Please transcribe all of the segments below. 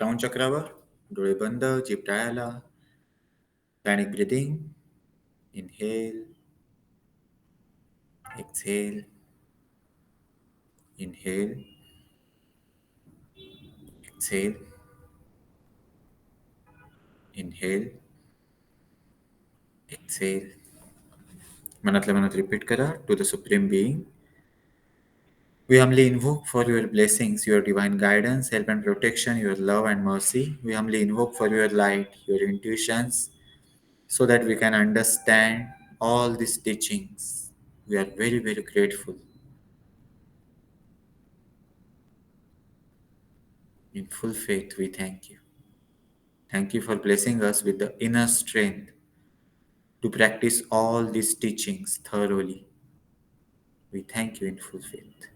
Crown चक्रावर, डोळे बंद, जीभ टाळायला, panic breathing, inhale, exhale, inhale, exhale, inhale, exhale. मनातल्या मनात रिपीट करा. To the supreme being, we humbly invoke for your blessings, your divine guidance, help and protection, your love and mercy. We humbly invoke for your light, your intuitions, so that we can understand all these teachings. We are very, very grateful. In full faith, we thank you. Thank you for blessing us with the inner strength to practice all these teachings thoroughly. We thank you in full faith.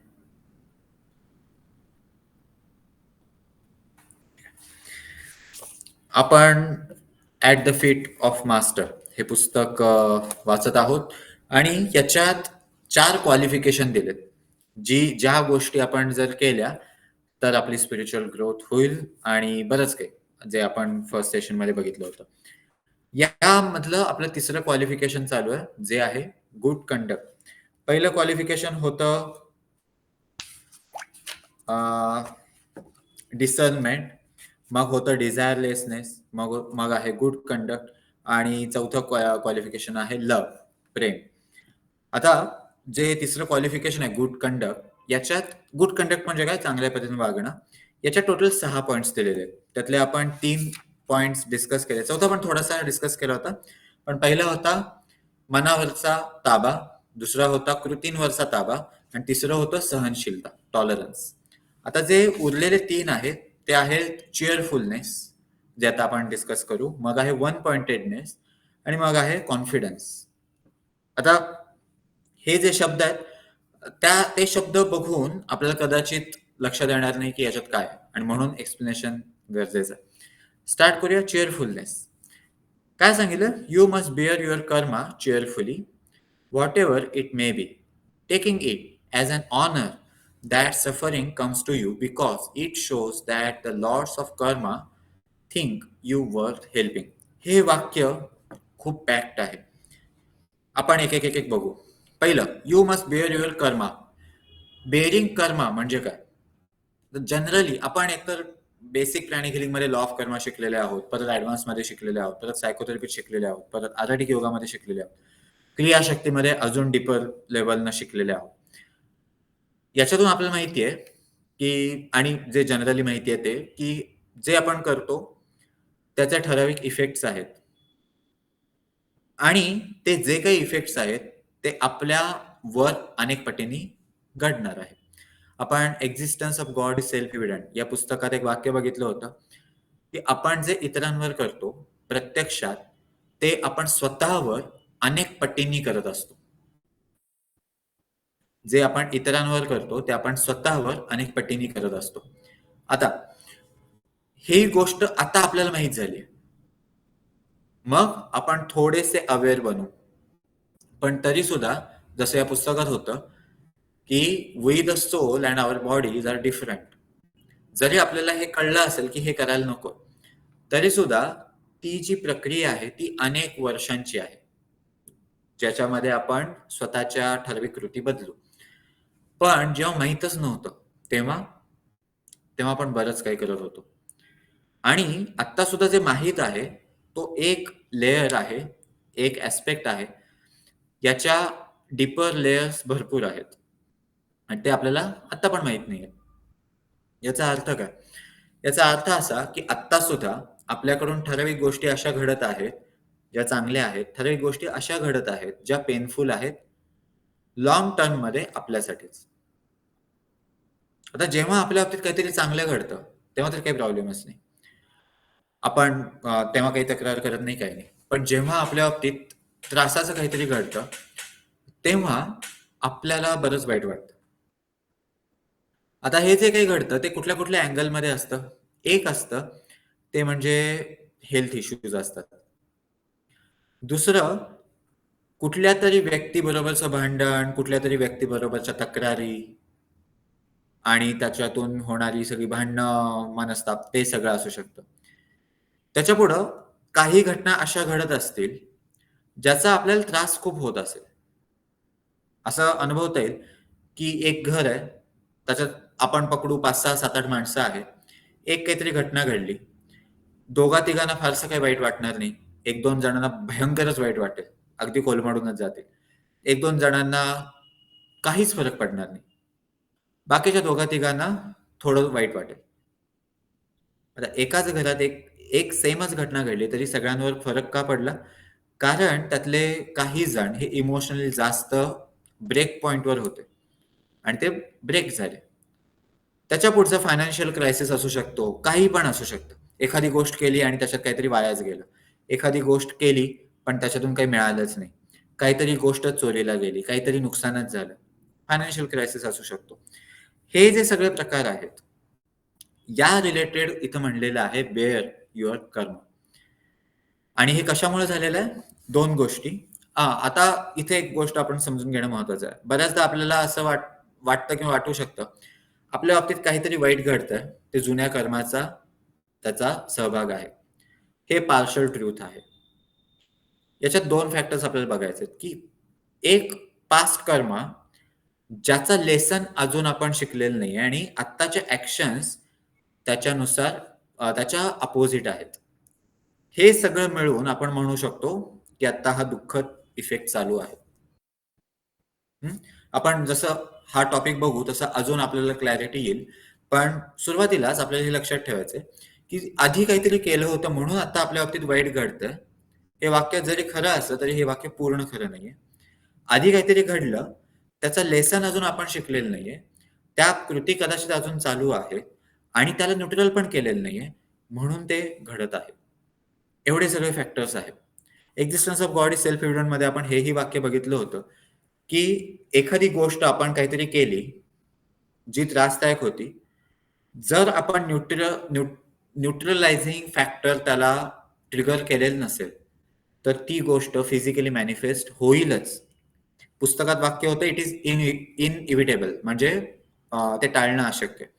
आपण at the feet of master हे पुस्तक वाचत आहोत आणि याच्यात 4 qualification दिलेत. ज्या गोष्टी आपण जर केल्या तर आपली स्पिरिच्युअल ग्रोथ होईल आणि बरंच काही जे आपण फर्स्ट सेशनमध्ये बघितलं होतं. यामधलं आपलं तिसरं क्वालिफिकेशन चालू आहे जे आहे गुड कंडक्ट. पहिलं क्वालिफिकेशन होतं डिसर्नमेंट, मग होतं डिझायरलेसनेस, मग आहे गुड कंडक्ट आणि चौथं क्वालिफिकेशन आहे लव्ह, प्रेम. आता जे तिसरं क्वालिफिकेशन आहे गुड कंडक्ट, याच्यात गुड कंडक्ट म्हणजे काय, चांगल्या पद्धतीने वागणं. याच्यात टोटल 6 पॉईंट्स दिलेले आहेत. त्यातले आपण 3 पॉईंट्स डिस्कस केले. चौथा पण थोडासा डिस्कस केला होता. पण पहिला होता मनावरचा ताबा, दुसरा होता कृतींवरचा ताबा आणि तिसरं होतं सहनशीलता, टॉलरन्स. आता जे उरलेले 3 आहेत ते आहेत चिअरफुलनेस, जे आता आपण डिस्कस करू, मग आहे वन पॉइंटेडनेस आणि मग आहे कॉन्फिडन्स. आता हे जे शब्द आहेत ते शब्द बघून आपल्याला कदाचित लक्षात येणार नाही की याच्यात काय, आणि म्हणून एक्सप्लेनेशन गरजेचं आहे. स्टार्ट करूया. चिअरफुलनेस काय सांगितलं? You must bear your karma cheerfully, whatever it may be, taking it as an honour that suffering comes to you because it shows that the lords of karma think you worth helping. हे वाक्य खूप pact आहे. आपण एक एक बघू. पहिलं, you must bear your karma. Bearing karma म्हणजे काय? जनरली आपण एकतर बेसिक प्राणिक हिलिंगमध्ये लॉ ऑफ कर्मा शिकलेले आहोत, परत ॲडव्हान्समध्ये शिकलेले आहोत, परत सायकोथेरपीत शिकलेले आहोत, परत आधारिक योगामध्ये शिकलेले आहोत, क्रियाशक्तीमध्ये अजून डीपर लेवलनं शिकलेले आहोत. याच्यातून आपल्याला माहिती आहे की, आणि जे जनरली माहिती आहे ते, की जे आपण करतो त्याचे ठराविक इफेक्ट्स आहेत आणि ते जे काही इफेक्ट्स आहेत ते आपल्या वर अनेक पटीने घडणार आहे. आपण existence of God is self evident या पुस्तकात एक वाक्य बघितलं होतं की आपण जे इतरांवर करतो प्रत्यक्षात ते आपण स्वतःवर अनेक पटींनी करत असतो. जे आपण इतरांवर करतो ते आपण स्वतःवर अनेक पटींनी करत असतो. आता ही गोष्ट आता आपल्याला माहित झाली, मग आपण थोडेसे अवेअर बनू. पण तरी सुद्धा जसं या पुस्तकात होतं की we the soul and our bodies are different. जरी आपल्याला हे कळलं असेल की हे करायला नको, तरी सुद्धा ती जी प्रक्रिया आहे ती अनेक वर्षांची आहे, ज्याच्यामध्ये आपण स्वतःच्या ठराविक कृती बदलू. पण जेव्हा माहीतच नव्हतं तेव्हा आपण बरंच काही करत होतो. आणि आत्ता सुद्धा जे माहीत आहे तो एक लेयर आहे, एक ऍस्पेक्ट आहे. याच्या डीपर लेयर्स भरपूर आहेत आणि ते आपल्याला आत्ता पण माहीत नाही. याचा अर्थ काय? याचा अर्थ असा की आत्ता सुद्धा आपल्याकडून ठराविक गोष्टी अशा घडत आहेत ज्या चांगल्या आहेत, ठराविक गोष्टी अशा घडत आहेत ज्या पेनफुल आहेत लॉंग टर्म मध्ये आपल्यासाठीच. आता जेव्हा आपल्या बाबतीत काहीतरी चांगलं घडतं तेव्हा तर काही प्रॉब्लेमच नाही, आपण तेव्हा काही तक्रार करत नाही, काही नाही. पण जेव्हा आपल्या बाबतीत त्रासाचं काहीतरी घडतं तेव्हा आपल्याला बरंच वाईट वाटतं. आता हे जे काही घडतं ते कुठल्या कुठल्या अँगलमध्ये असतं. एक असतं ते म्हणजे हेल्थ इश्यूज असतात. दुसरं कुठल्या तरी व्यक्तीबरोबरचं भांडण, कुठल्या तरी व्यक्तीबरोबरच्या तक्रारी, आणि त्याच्यातून होणारी सगळी भांडणं, मनस्ताप ते सगळं असू शकतं. त्याच्यापुढं काही घटना अशा घडत असतील, ज्याचा आपल्याला त्रास खूप होत असेल. असं अनुभवता येईल, की एक घर आहे, त्याच्यात आपण पकडू 5, 6, 7, 8 माणसं आहेत. एक काहीतरी घटना घडली. दोघा-तिघांना फारसं काही वाईट वाटणार नाही. 1-2 जणांना भयंकरच वाईट वाटेल. अगदी कोलमडूनच जातील. 1-2 जणांना काहीच फरक पडणार नाही. बाकीच्या दोघा-तिघांना थोडं वाईट वाटेल. आता एकाच घरात एक एक सेमच घटना घडली तरी सगळ्यांवर फरक का पडला? कारण त्यातले काही जण हे इमोशनली जास्त ब्रेक पॉइंटवर होते आणि ते ब्रेक झाले. त्याच्या पुढचा फायनान्शियल क्रायसिस असू शकतो, काही पण असू शकतं. एखादी गोष्ट केली आणि त्याच्यात काहीतरी वायाच गेलं. एखादी गोष्ट केली, पण त्याच्यातून काही मिळालंच नाही. काहीतरी गोष्ट चोरीला गेली, काहीतरी नुकसानच झालं. फायनान्शियल क्रायसिस असू शकतो. हे जे सगळे प्रकार आहेत, या रिलेटेड इथं म्हणलेलं आहे बेअर युअर कर्म. आणि हे कशामुळे झालेलं आहे? 2 गोष्टी. आता इथे एक गोष्ट आपण समजून घेणं महत्वाचं आहे. बऱ्याचदा आपल्याला असं वाटतं किंवा वाटू शकतं, आपल्या बाबतीत काहीतरी वाईट घडतंय, ते जुन्या कर्माचा त्याचा सहभाग आहे. हे पार्शल ट्रुथ आहे. याच्यात 2 फॅक्टर्स आपल्याला बघायचे आहेत, की एक पास्ट कर्मा ज्याचा लेसन अजून आपण शिकलेलं नाहीये आणि आत्ताचे ॲक्शन्स त्याच्यानुसार त्याच्या अपोझिट आहेत. हे सगळं मिळून आपण म्हणू शकतो, की आता हा दुःखद इफेक्ट चालू आहे. हं. आपण जसं हा टॉपिक बघू तसं अजून आपल्याला क्लॅरिटी येईल. पण सुरुवातीलाच आपल्याला हे लक्षात ठेवायचंय, की आधी काहीतरी केलं होतं म्हणून आता आपल्या बाबतीत वाईट घडतंय. हे वाक्य जरी खरं असलं तरी हे वाक्य पूर्ण खरं नाहीये. आधी काहीतरी घडलं, त्याचं लेसन अजून आपण शिकलेलं नाहीये. त्या कृती कदाचित अजून चालू आहेत आणि त्याला न्यूट्रल पण केलेलं नाहीये, म्हणून ते घडत आहे. एवढे सगळे फॅक्टर्स आहेत. Existence of God is self एव्हिडंटमध्ये आपण हेही वाक्य बघितलं होतं, की एखादी गोष्ट आपण काहीतरी केली, जी त्रासदायक होती. जर आपण न्यूट्रलायझिंग फॅक्टर त्याला ट्रिगर केलेलं नसेल, तर ती गोष्ट फिजिकली मॅनिफेस्ट होईलच. पुस्तकात वाक्य होतं, "इट इज इनइव्हिटेबल" म्हणजे ते टाळणं अशक्य आहे.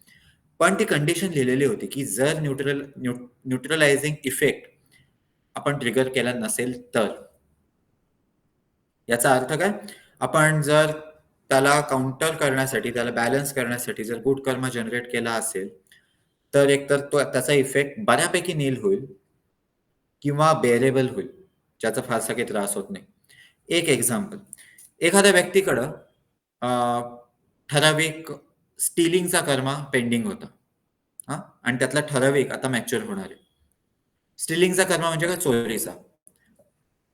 पण ती कंडिशन लिहिलेली होती, की जर न्यूट्रलायझिंग इफेक्ट आपण ट्रिगर केला नसेल तर. याचा अर्थ काय? आपण जर त्याला काउंटर करण्यासाठी, त्याला बॅलन्स करण्यासाठी जर गुड कर्म जनरेट केला असेल, तर एकतर त्याचा इफेक्ट बऱ्यापैकी नील होईल किंवा बेअरेबल होईल, ज्याचा फारसा काही त्रास होत नाही. एक एक्झाम्पल, एखाद्या व्यक्तीकडं अ, ठराविक स्टीलिंगचा कर्मा पेंडिंग होता. हां? आणि त्यातला ठराविक आता मॅच्युअर होणार आहे. स्टीलिंगचा कर्मा म्हणजे काय? चोरीचा.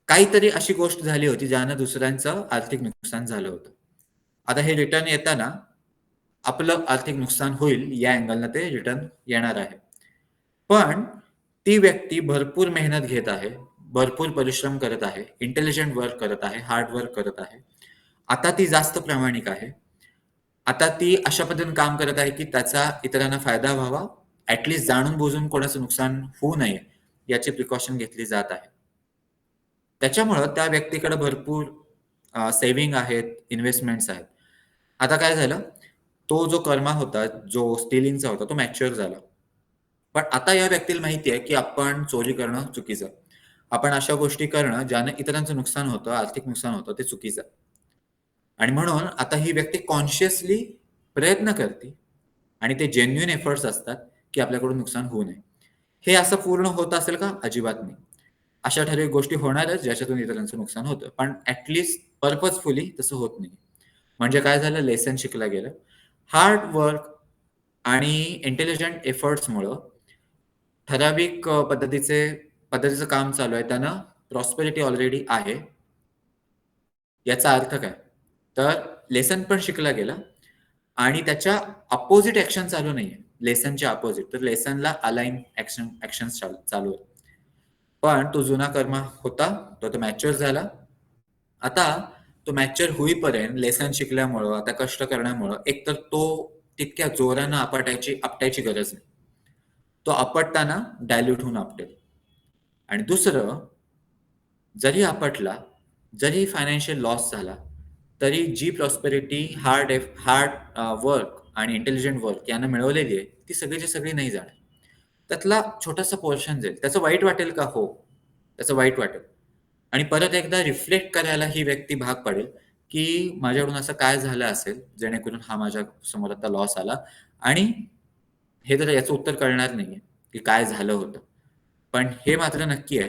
काहीतरी अशी गोष्ट झाली होती ज्यानं दुसऱ्यांचं आर्थिक नुकसान झालं होतं. आता हे रिटर्न येताना आपलं आर्थिक नुकसान होईल या अँगलनं ते रिटर्न येणार आहे. पण ती व्यक्ती भरपूर मेहनत घेत आहे, भरपूर परिश्रम करत आहे, इंटेलिजंट वर्क करत आहे, हार्ड वर्क करत आहे. आता ती जास्त प्रामाणिक आहे. आता ती अशा पद्धतीने काम करत आहे, की त्याचा इतरांना फायदा व्हावा, ॲट जाणून-बुजून कोणाचं नुकसान होऊ नये, याची प्रिकॉशन घेतली जात आहे. त्याच्यामुळं त्या व्यक्तीकडे भरपूर सेव्हिंग आहेत, इन्व्हेस्टमेंट्स आहेत. आता काय झालं, तो जो कर्मा होता, जो स्टिलिंगचा होता, तो मॅच्युअर झाला. पण आता या व्यक्तीला माहिती आहे, की आपण चोरी करणं चुकीचं आहे. आपण अशा गोष्टी करणं ज्याने इतरांचं नुकसान होतं, आर्थिक नुकसान होतं, ते चुकीचं आहे. आणि म्हणून आता ही व्यक्ती कॉन्शियसली प्रयत्न करते आणि ते जेन्युइन एफर्ट्स असतात, की आपल्याकडून नुकसान होऊ नये. हे असं पूर्ण होत असेल का? अजिबात नाही. अशा ठराविक गोष्टी होणारच ज्याच्यातून इतरांचं नुकसान होतं. पण पर्पजफुली तसं होत नाही. म्हणजे काय झालं? लेसन शिकलं गेलं. हार्ड वर्क आणि इंटेलिजंट एफर्ट्समुळं ठराविक पद्धतीचं काम चालू आहे. त्यांना प्रॉस्पेरिटी ऑलरेडी आहे. याचा अर्थ काय? तर लेसन पण शिकला गेला आणि त्याच्या अपोझिट ॲक्शन चालू नाहीये. लेसनच्या अपोझिट. तर लेसनला अलाइन ॲक्शन्स चालू आहेत. पण तो जुना कर्म होता, तो आता मॅच्युअर झाला. आता तो मॅच्युअर होईपर्यंत लेसन शिकल्यामुळं, आता कष्ट करण्यामुळं एकतर तो तितक्या जोरानं आपटायची गरज नाही. तो आपटताना डायल्यूट होऊन आपटेल. आणि दुसरं, जरी आपटला, जरी फायनान्शियल लॉस झाला, तरी जी प्रॉस्पेरिटी हार्ड वर्क आणि इंटेलिजंट वर्क यानं मिळवलेली आहे ती सगळीची सगळी नाही जाणार. त्यातला छोटासा पोर्शन जाईल. त्याचं वाईट वाटेल का? हो, त्याचं वाईट वाटेल. आणि परत एकदा रिफ्लेक्ट करायला ही व्यक्ती भाग पडेल, की माझ्याकडून असं काय झालं असेल, जेणेकरून हा माझ्या समोर आता लॉस आला. आणि हे तर याचं उत्तर कळणार नाहीये, की काय झालं होतं. पण हे मात्र नक्की आहे,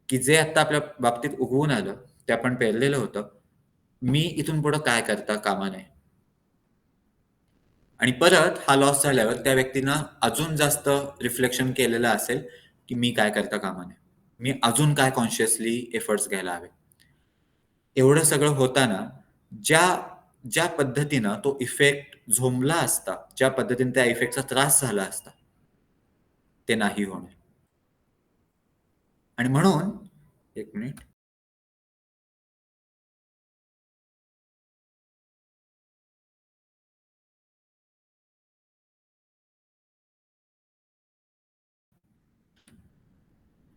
की जे आत्ता आपल्या बाबतीत उगवून आलं, ते आपण पेरलेलं होतं. मी इथून पुढे काय करता कामा नये. आणि परत हा लॉस झाल्यावर त्या व्यक्तीनं अजून जास्त रिफ्लेक्शन केलेलं असेल, की मी काय करता कामा नये. मी अजून काय कॉन्शियसली एफर्ट्स घ्यायला हवे. एवढं सगळं होताना ज्या ज्या पद्धतीनं तो इफेक्ट झोंबला असता, ज्या पद्धतीने त्या इफेक्टचा त्रास झाला असता, ते नाही होणार. आणि म्हणून एक मिनिट.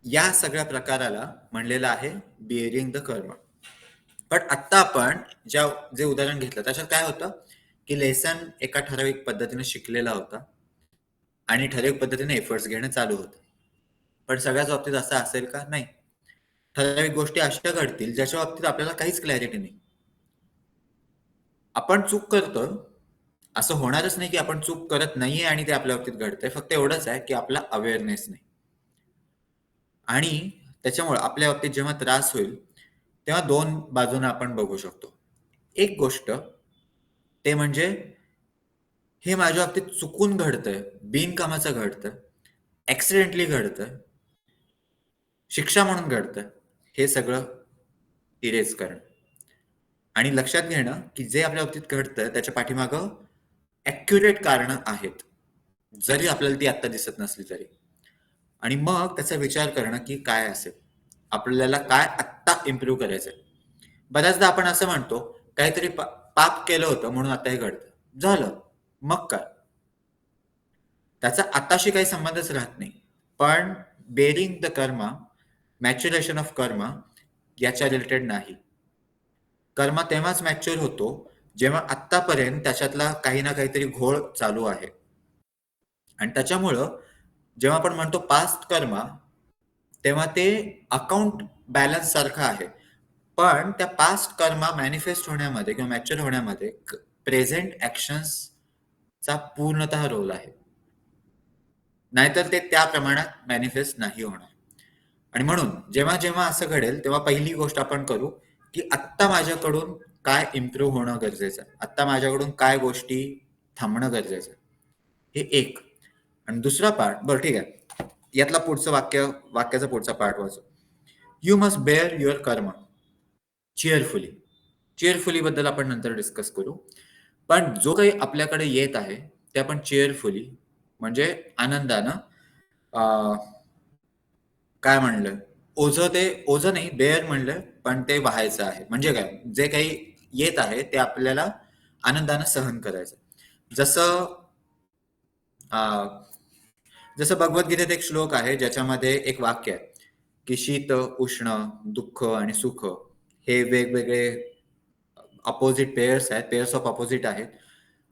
या सगळ्या प्रकाराला म्हणलेलं आहे बिअरिंग द कर्म. पण आत्ता आपण जे उदाहरण घेतलं त्याच्यात काय होतं, की लेसन एका ठराविक पद्धतीने शिकलेला होता आणि ठराविक पद्धतीने एफर्ट्स घेणं चालू होतं. पण सगळ्याच बाबतीत असं असेल का? नाही. ठराविक गोष्टी अशा घडतील ज्याच्या बाबतीत आपल्याला काहीच क्लॅरिटी नाही. आपण चूक करतो, असं होणारच नाही की आपण चूक करत नाहीये आणि ते आपल्या बाबतीत घडतंय. फक्त एवढंच आहे की आपला अवेअरनेस नाही. आणि त्याच्यामुळे आपल्या बाबतीत जेव्हा त्रास होईल, तेव्हा दोन बाजूने आपण बघू शकतो. एक गोष्ट ते म्हणजे हे माझ्या बाबतीत चुकून घडतंय, बिनकामाचं घडतंय, ऍक्सिडेंटली घडतंय, शिक्षा म्हणून घडतंय. हे सगळं इरेज करणं आणि लक्षात घेणं की जे आपल्या बाबतीत घडतंय त्याच्या पाठीमागं ॲक्युरेट कारणं आहेत. जरी आपल्याला ती आत्ता दिसत नसली तरी. आणि मग त्याचा विचार करणं की काय असेल, आपल्याला काय आत्ता इम्प्रूव्ह करायचंय. बऱ्याचदा आपण असं म्हणतो, काहीतरी पाप केलं होतं म्हणून आता हे घडतं. झालं, मग काय? त्याचा आत्ताशी काही संबंधच राहत नाही. पण bearing the karma, maturation of karma याच्या रिलेटेड नाही. कर्मा तेव्हाच मॅच्युअर होतो जेव्हा आत्तापर्यंत त्याच्यातला काही ना काहीतरी घोळ चालू आहे. आणि त्याच्यामुळं जेव्हा आपण म्हणतो पास्ट कर्मा, तेव्हा ते अकाउंट बॅलन्स सारखं आहे. पण त्या पास्ट कर्मा मॅनिफेस्ट होण्यामध्ये किंवा मॅच्युअर होण्यामध्ये प्रेझेंट ऍक्शन्सचा पूर्णतः रोल आहे. नाहीतर ते त्या प्रमाणात मॅनिफेस्ट नाही होणार. आणि म्हणून जेव्हा जेव्हा असं घडेल तेव्हा पहिली गोष्ट आपण करू, की आत्ता माझ्याकडून काय इम्प्रूव्ह होणं गरजेचं आहे. आत्ता माझ्याकडून काय गोष्टी थांबणं गरजेचं आहे. हे एक. आणि दुसरा पार्ट, बरं ठीक आहे, यातला पुढचं वाक्याचा पुढचा पार्ट वाचू. यू मस्ट बेअर युअर कर्म चिअरफुली. चिअरफुली बद्दल आपण नंतर डिस्कस करू. पण जो काही आपल्याकडे येत आहे ते आपण चिअरफुली म्हणजे आनंदानं काय म्हणलं, ओझं नाही, बेअर म्हणलं, पण ते व्हायचं आहे. म्हणजे काय, जे काही येत आहे ते आपल्याला आनंदानं सहन करायचं. जसं जसं भगवद्गीतेत एक श्लोक आहे ज्याच्यामध्ये एक वाक्य आहे, की शीत, उष्ण, दुःख आणि सुख हे वेगवेगळे अपोजिट पेयर्स आहेत, पेयर्स ऑफ अपोजिट आहेत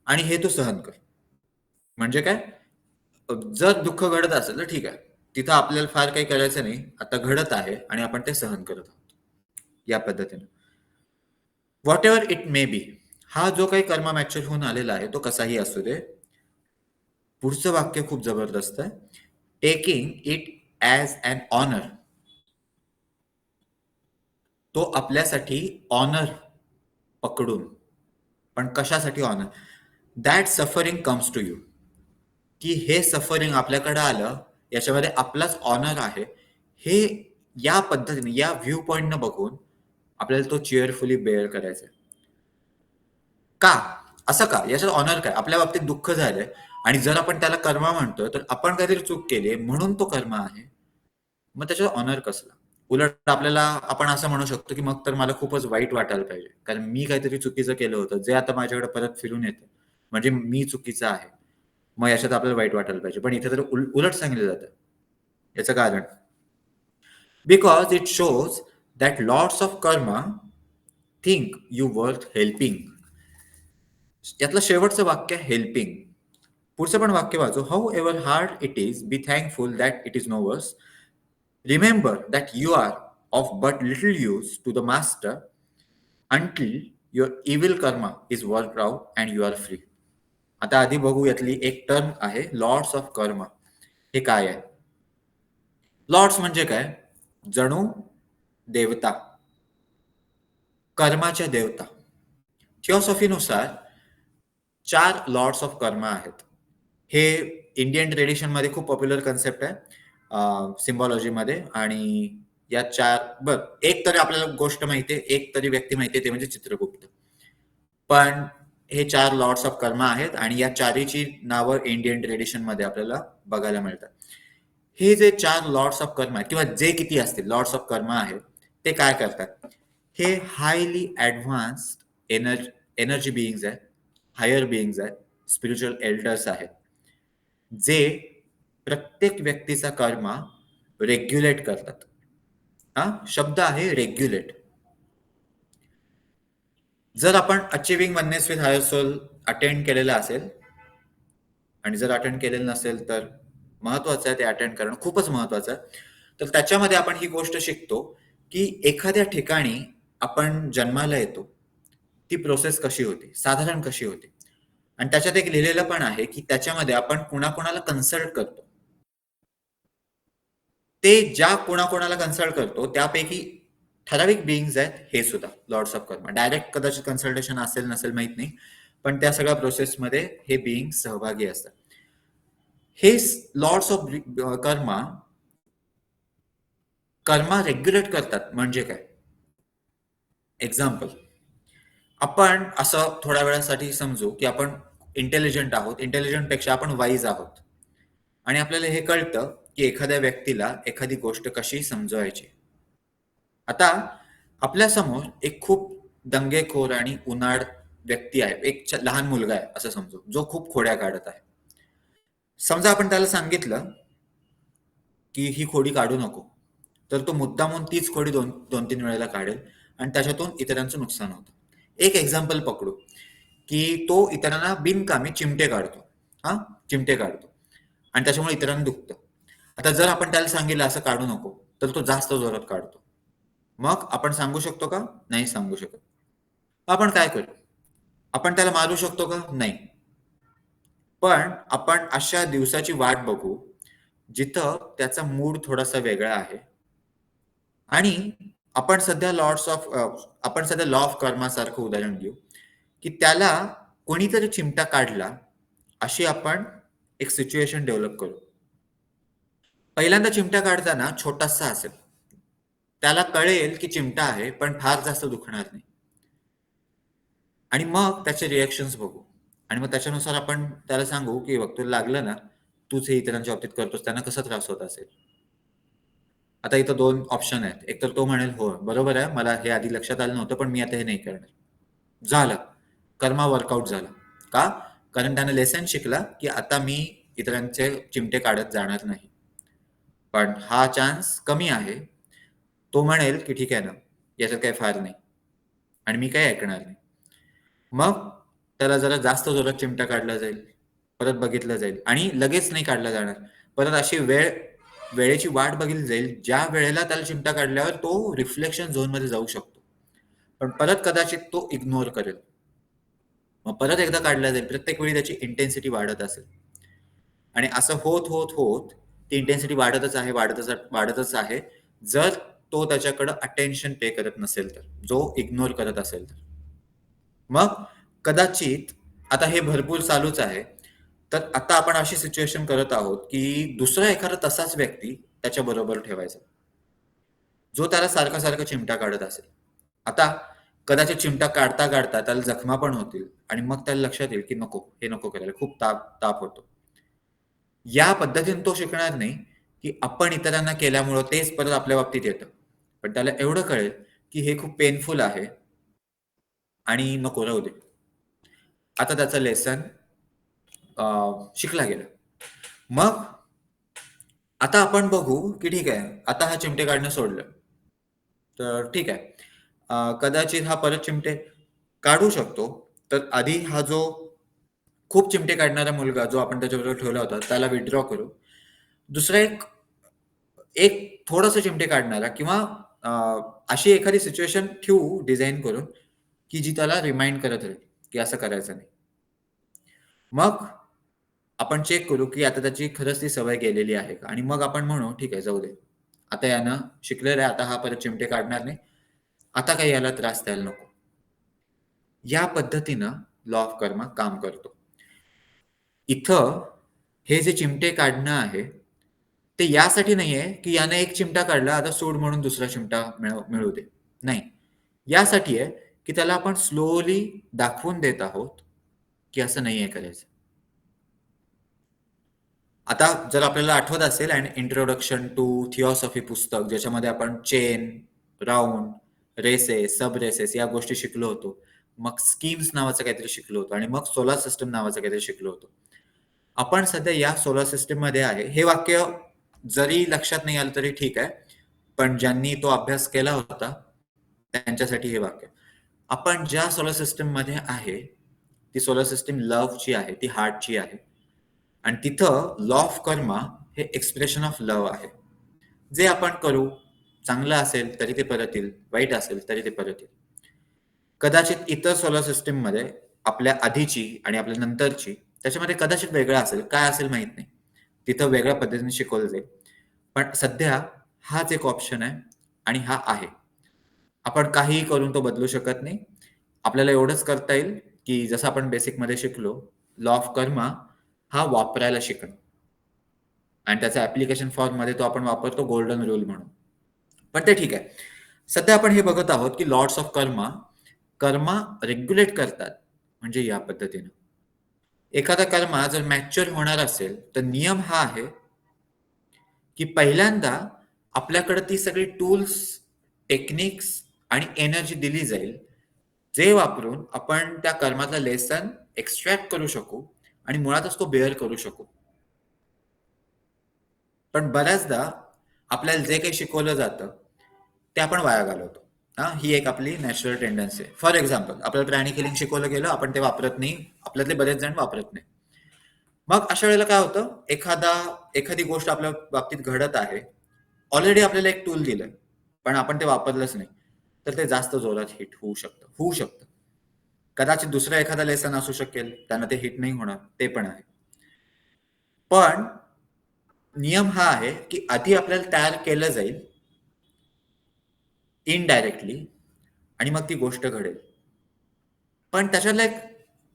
आणि हे तू सहन कर. म्हणजे काय, जर दुःख घडत असेल तर ठीक आहे, तिथं आपल्याला फार काही करायचं नाही, आता घडत आहे आणि आपण ते सहन करत आहोत या पद्धतीने. व्हॉट एव्हर इट मे बी, हा जो काही कर्म मॅच्युअर होऊन आलेला आहे तो कसाही असू दे. पुढचं वाक्य खूप जबरदस्त आहे. Taking it as an honour, तो आपल्यासाठी ऑनर पकडून. पण कशासाठी honour? That suffering comes to you, की हे सफरिंग आपल्याकडे आलं याच्यामध्ये आपलाच ऑनर आहे, हे या पद्धतीने या व्ह्यू पॉइंटनं बघून आपल्याला तो चिअरफुली बेअर करायचा आहे. का? असं का? याच्यात ऑनर काय? आपल्या बाबतीत दुःख झालंय आणि जर आपण त्याला कर्म म्हणतोय तर आपण काहीतरी चूक केली म्हणून तो कर्म आहे. मग त्याच्यात ऑनर कसला? उलट आपल्याला आपण असं म्हणू शकतो की मग तर मला खूपच वाईट वाटायला पाहिजे, कारण मी काहीतरी चुकीचं केलं होतं जे आता माझ्याकडे परत फिरून येतं, म्हणजे मी चुकीचा आहे. मग याच्यात आपल्याला वाईट वाटायला पाहिजे. पण इथे तर उलट सांगितलं जातं. याचं कारण, because it shows that lots of karma think you worth helping. यातलं शेवटचं वाक्य हेल्पिंग. पुढचं पण वाक्य वाचू. However hard it is, be thankful that it is no worse. Remember that you are of but little use to the master until your evil karma is worked out and you are free. आता आधी बघू यातली एक term आहे Lord's of कर्मा. हे काय आहे? Lord's म्हणजे काय? जणू देवता, कर्माच्या देवता. थिओसॉफीनुसार 4 लॉर्ड्स ऑफ कर्मा आहेत. हे इंडियन ट्रेडिशनमध्ये खूप पॉप्युलर कन्सेप्ट आहे सिम्बॉलॉजीमध्ये. आणि या 4 एक तरी आपल्याला गोष्ट माहिती आहे, एक तरी व्यक्ती माहिती आहे, ते म्हणजे चित्रगुप्त. पण हे 4 लॉर्ड्स ऑफ कर्मा आहेत आणि या चारीची नावं इंडियन ट्रेडिशनमध्ये आपल्याला बघायला मिळतात. हे जे 4 लॉर्ड्स ऑफ कर्मा आहेत किंवा जे किती असतील लॉर्ड्स ऑफ कर्मा आहेत, ते काय करतात? हे हायली ॲडव्हान्स्ड एनर्जी बीइंग्स आहेत, हायर बीइंग्स आहेत, स्पिरिच्युअल एल्डर्स आहेत, जे प्रत्येक व्यक्तीचा कर्मा रेग्युलेट करतात. शब्द आहे रेग्युलेट. जर आपण achieving oneness with higher soul attend केलेलं असेल आणि जर अटेंड केलेलं नसेल तर महत्वाचं आहे ते अटेंड करणं, खूपच महत्वाचं आहे. तर त्याच्यामध्ये आपण ही गोष्ट शिकतो की एखाद्या ठिकाणी आपण जन्माला येतो, ती प्रोसेस कशी होती, साधारण कशी होती. आणि त्याच्यात एक लिहिलेलं पण आहे की त्याच्यामध्ये आपण कुणाकुणाला कन्सल्ट करतो. ते ज्या कोणाकोणाला कन्सल्ट करतो त्यापैकी ठराविक बीइंग्स आहेत हे सुद्धा लॉर्ड्स ऑफ कर्मा. डायरेक्ट कदाचित कन्सल्टेशन असेल नसेल माहित नाही, पण त्या सगळ्या प्रोसेसमध्ये हे बीइंग सहभागी असतात. हे लॉर्ड्स ऑफ कर्मा रेग्युलेट करतात म्हणजे काय? एक्झाम्पल, आपण असं थोड्या वेळासाठी समजू की आपण इंटेलिजंट आहोत, इंटेलिजंट पेक्षा आपण वाईज आहोत आणि आपल्याला हे कळतं की एखाद्या व्यक्तीला एखादी गोष्ट कशी समजवायची. आता आपल्या समोर एक खूप दंगेखोर आणि उन्हाळ व्यक्ती आहे, एक लहान मुलगा आहे असं समजू, जो खूप खोड्या काढत आहे. समजा आपण त्याला सांगितलं की ही खोडी काढू नको, तर तो मुद्दामून तीच खोडी 2-3 वेळेला काढेल आणि त्याच्यातून इतरांचं नुकसान होतं. एक एक्झाम्पल पकडू की तो इतरांना बिनकामी चिमटे काढतो, चिमटे काढतो आणि त्याच्यामुळे इतरांना दुखतं. आता जर आपण त्याला सांगितलं असं काढू नको, तर तो जास्त जोरात काढतो. मग आपण सांगू शकतो का? नाही सांगू शकत. आपण काय करू? आपण त्याला मारू शकतो का? नाही. पण आपण अशा दिवसाची वाट बघू जिथं त्याचा मूड थोडासा वेगळा आहे आणि आपण सध्या आपण सध्या लॉ ऑफ कर्मासारखं उदाहरण घेऊ की त्याला कोणीतरी चिमटा काढला, अशी आपण एक सिच्युएशन डेव्हलप करू. पहिल्यांदा चिमटा काढताना छोटासा असेल, त्याला कळेल की चिमटा आहे पण फार जास्त दुखणार नाही. आणि मग त्याचे रिएक्शन्स बघू आणि मग त्याच्यानुसार आपण त्याला सांगू की बघ तुला लागलं ना, तूच हे इतरांच्या बाबतीत करतोस, त्यांना कसा त्रास होत असेल. आता इथं 2 ऑप्शन आहेत. एक तर तो म्हणेल हो बरोबर आहे, मला हे आधी लक्षात आलं नव्हतं, पण मी आता हे नाही करणार. झालं, कर्मा वर्कआउट झाला. का? कारण त्याने लेसन शिकला की आता मी इतरांचे चिमटे काढत जाणार नाही. पण हा चान्स कमी आहे. तो म्हणेल की ठीक आहे ना, याच्यात काही फार नाही आणि मी काही ऐकणार नाही. मग त्याला जरा जास्त जोरात चिमटा काढला जाईल, परत बघितलं जाईल आणि लगेच नाही काढला जाणार. परत अशी वेळेची वाट बघितली जाईल, ज्या वेळेला त्याला चिमटा काढल्यावर तो रिफ्लेक्शन झोनमध्ये जाऊ शकतो. पण परत कदाचित तो इग्नोर करेल. मग परत एकदा काढला जाईल. प्रत्येक वेळी त्याची इंटेन्सिटी वाढत असेल आणि असं होत, होत, होत ती इंटेन्सिटी वाढतच आहे, वाढतच आहे. जर तो त्याच्याकडं अटेन्शन पे करत नसेल तर, जो इग्नोर करत असेल तर. मग कदाचित आता हे भरपूर चालूच आहे. तर आता आपण अशी सिच्युएशन करत आहोत की दुसरा एखादा तसाच व्यक्ती त्याच्या बरोबर ठेवायचा, जो त्याला सारखा चिमटा काढत असेल. आता कदाचित चिमटा काढता काढता त्याला जखमा पण होतील आणि मग त्याला लक्षात येईल की नको, हे नको करायला, खूप ताप होतो. या पद्धतीने तो शिकणार नाही की आपण इतरांना केल्यामुळं तेच परत आपल्या बाबतीत येतं. पण त्याला एवढं कळेल की हे खूप पेनफुल आहे आणि नको राहू दे. आता त्याचं लेसन शिकला गेला. मग आता आपण बघू की ठीक आहे, आता हा चिमटे काढणं सोडलं. तर ठीक आहे. कदाचित हा परत चिमटे काढू शकतो. तर आधी हा जो खूप चिमटे काढणारा मुलगा जो आपण त्याच्याबरोबर ठेवला होता त्याला विथड्रॉ करू. दुसरा एक एक थोडंसं चिमटे काढणारा किंवा अशी एखादी सिच्युएशन ठेवू डिझाइन करून, की जी त्याला रिमाइंड करत राहील, की असं करायचं नाही. मग आपण चेक करू, की आता त्याची खरंच ती सवय गेलेली आहे का? आणि मग आपण म्हणू, "ठीक आहे, जाऊ दे. आता यानं शिकलेला आहे, आता हा परत चिमटे काढणार नाही. आता काही याला त्रास द्यायला नको." या पद्धतीनं लॉ ऑफ कर्मा काम करतो. इथं हे जे चिमटे काढणं आहे, ते यासाठी नाहीये, की याने एक चिमटा काढला, आता सूड म्हणून दुसरा चिमटा मिळू दे. नाही. यासाठी आहे, की त्याला आपण स्लोली दाखवून देत आहोत, की असं नाहीये करायचं. आता जर आपल्याला आठवत असेल अँड इंट्रोडक्शन टू थिओसॉफी पुस्तक ज्याच्यामध्ये आपण चेन, राउंड, रेसेस, सब रेसेस या गोष्टी शिकलो होतो. मग स्कीम्स नावाचं काहीतरी शिकलो होतो आणि मग सोलार सिस्टम नावाचं काहीतरी शिकलो होतो. आपण सध्या या सोलार सिस्टममध्ये आहे. हे वाक्य जरी लक्षात नाही आलं तरी ठीक आहे. पण ज्यांनी तो अभ्यास केला होता, त्यांच्यासाठी हे वाक्य. आपण ज्या सोलार सिस्टममध्ये आहे, ती सोलार सिस्टम लव्हची आहे, ती हार्टची आहे. आणि तिथं लॉ ऑफ कर्मा हे एक्सप्रेशन ऑफ लव्ह आहे. जे आपण करू, चांगलं असेल तरी ते परत येईल, वाईट असेल तरी ते परत येईल. कदाचित इतर सोलार सिस्टममध्ये आपल्या आधीची आणि आपल्या नंतरची त्याच्यामध्ये कदाचित वेगळं असेल, काय असेल माहीत नाही. तिथं वेगळ्या पद्धतीने शिकवलं जाईल. पण सध्या हाच एक ऑप्शन आहे आणि हा आहे. आपण काहीही करून तो बदलू शकत नाही. आपल्याला एवढंच करता येईल, की जसं आपण बेसिकमध्ये शिकलो, लॉ ऑफ कर्मा हा वापरायला शिकणं आणि त्याचा ॲप्लिकेशन फॉर्ममध्ये तो आपण वापरतो गोल्डन रूल म्हणून. पण ते ठीक आहे. सध्या आपण हे बघत आहोत, की लॉर्ड्स ऑफ कर्मा रेग्युलेट करतात. म्हणजे या पद्धतीनं. एखादा कर्मा जर मॅच्युअर होणार असेल, तर नियम हा आहे, की पहिल्यांदा आपल्याकडे ती सगळी टूल्स, टेक्निक्स आणि एनर्जी दिली जाईल, जे वापरून आपण त्या कर्माचा लेसन एक्स्ट्रॅक्ट करू शकू आणि मुळातच तो बेअर करू शकू. पण बऱ्याचदा आपल्याला जे काही शिकवलं जातं, ते आपण वाया घालवतो. ही एक आपली नॅचरल टेंडन्सी आहे. फॉर एक्झाम्पल, आपल्याला प्राणी किलिंग शिकवलं गेलं, आपण ते वापरत नाही. आपल्यातले बरेच जण वापरत नाही. मग अशा वेळेला काय होतं, एखादी गोष्ट आपल्या बाबतीत घडत आहे. ऑलरेडी आपल्याला एक टूल दिलंय, पण आपण ते वापरलंच नाही. तर ते जास्त जोरात हिट होऊ शकतं. कदाचित दुसरा एखादा लेसन असू शकेल, त्यांना ते हिट नाही होणार, ते पण आहे. पण नियम हा आहे, की आधी आपल्याला तयार केलं जाईल इनडायरेक्टली आणि मग ती गोष्ट घडेल. पण त्याच्यातला एक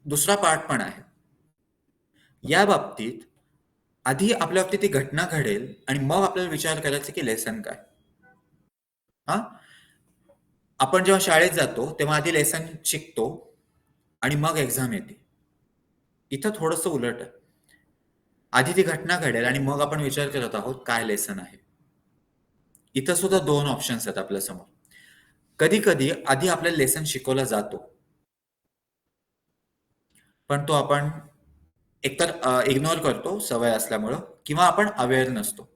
दुसरा पार्ट पण आहे. या बाबतीत आधी आपल्या बाबतीत ती घटना घडेल आणि मग आपल्याला विचार करायचा की लेसन काय? हां? आपण जेव्हा शाळेत जातो, तेव्हा आधी लेसन शिकतो आणि मग एक्झाम येते. इथं थोडंसं उलट आहे. आधी ती घटना घडेल आणि मग आपण विचार करत आहोत काय लेसन आहे. इथं सुद्धा 2 ऑप्शन्स आहेत आपल्यासमोर. कधी-कधी आधी आपल्याला लेसन शिकवला जातो. पण तो आपण एकतर इग्नोर करतो सवय असल्यामुळं किंवा आपण अवेअर नसतो.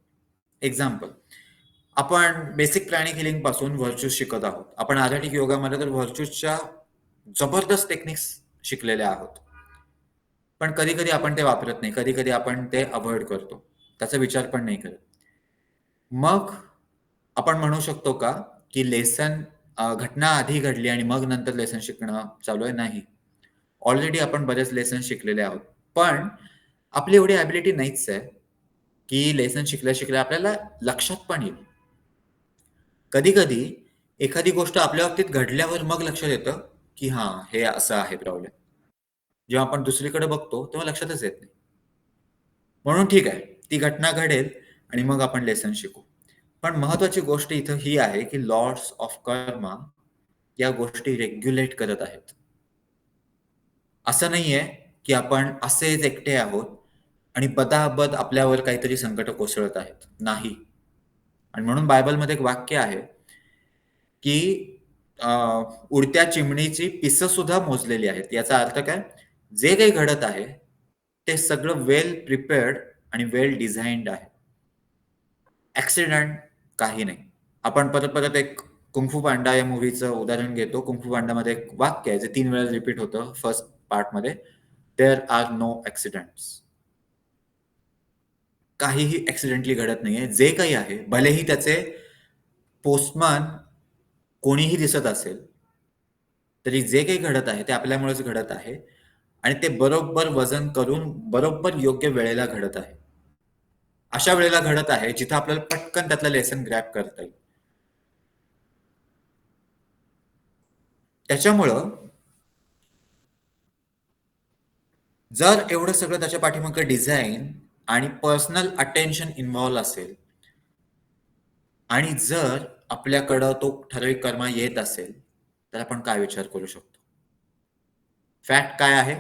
एक्झाम्पल, आपण बेसिक प्राणिक हिलिंग पासून व्हर्च्यूज शिकत आहोत. आपण आर्यटिक योगामध्ये तर व्हर्च्यूजच्या जबरदस्त टेक्निक्स शिकलेल्या आहोत. पण कधी-कधी आपण ते वापरत नाही. कधी-कधी आपण ते अव्हॉइड करतो. त्याचा विचार पण नाही करत. मग आपण म्हणू शकतो का, की लेसन घटना आधी घडली आणि मग नंतर लेसन शिकणं चालू आहे? नाही. ऑलरेडी आपण बरेच लेसन शिकलेले आहोत. पण आपली एवढी ॲबिलिटी नाहीच आहे, की लेसन शिकल्या-शिकल्या आपल्याला लक्षात पण येईल. कधी-कधी एखादी गोष्ट आपल्या बाबतीत घडल्यावर मग लक्षात येतं, की हां, हे असं आहे प्रॉब्लेम. जेव्हा आपण दुसरीकडे बघतो, तेव्हा लक्षातच येत नाही. म्हणून ठीक आहे, ती घटना घडेल आणि मग आपण लेसन शिकू. पण महत्त्वाची गोष्ट इथं ही आहे, की लॉर्ड्स ऑफ कर्मा या गोष्टी रेग्युलेट करत आहेत. असं नाहीये, की आपण असेच एकटे आहोत आणि बदाबद आपल्यावर काहीतरी संकटं कोसळत आहेत. नाही. आणि म्हणून बायबलमध्ये एक वाक्य आहे, की अ, उडत्या चिमणीची पिसं सुद्धा मोजलेली आहेत. याचा अर्थ काय? जे काही घडत आहे, ते सगळं वेल प्रिपेअर्ड आणि वेल डिझाइन्ड आहे. ॲक्सिडेंट काही नाही. आपण परत-परत एक कुंग फू पांडा या मूव्हीचं उदाहरण घेतो. कुंग फू पांडामध्ये एक वाक्य आहे जे 3 वेळा रिपीट होतं फर्स्ट पार्टमध्ये. There are no accidents. काहीही ॲक्सिडेंटली घडत नाहीये. जे काही आहे, भलेही त्याचे पोस्टमन कोणीही दिसत असेल, तरी जे काही घडत आहे ते आपल्यामुळेच घडत आहे आणि ते बरोबर वजन करून बरोबर योग्य वेळेला घडत आहे. अशा वेळेला घडत आहे जिथं आपल्याला पटकन त्यातलं लेसन ग्रॅब करता येईल. त्याच्यामुळं जर एवढं सगळं त्याच्या पाठीमागे डिझाइन आणि पर्सनल अटेन्शन इन्व्हॉल्व असेल आणि जर आपल्याकडं तो ठराविक कर्मा येत असेल, तर आपण काय विचार करू शकतो? फॅक्ट काय आहे,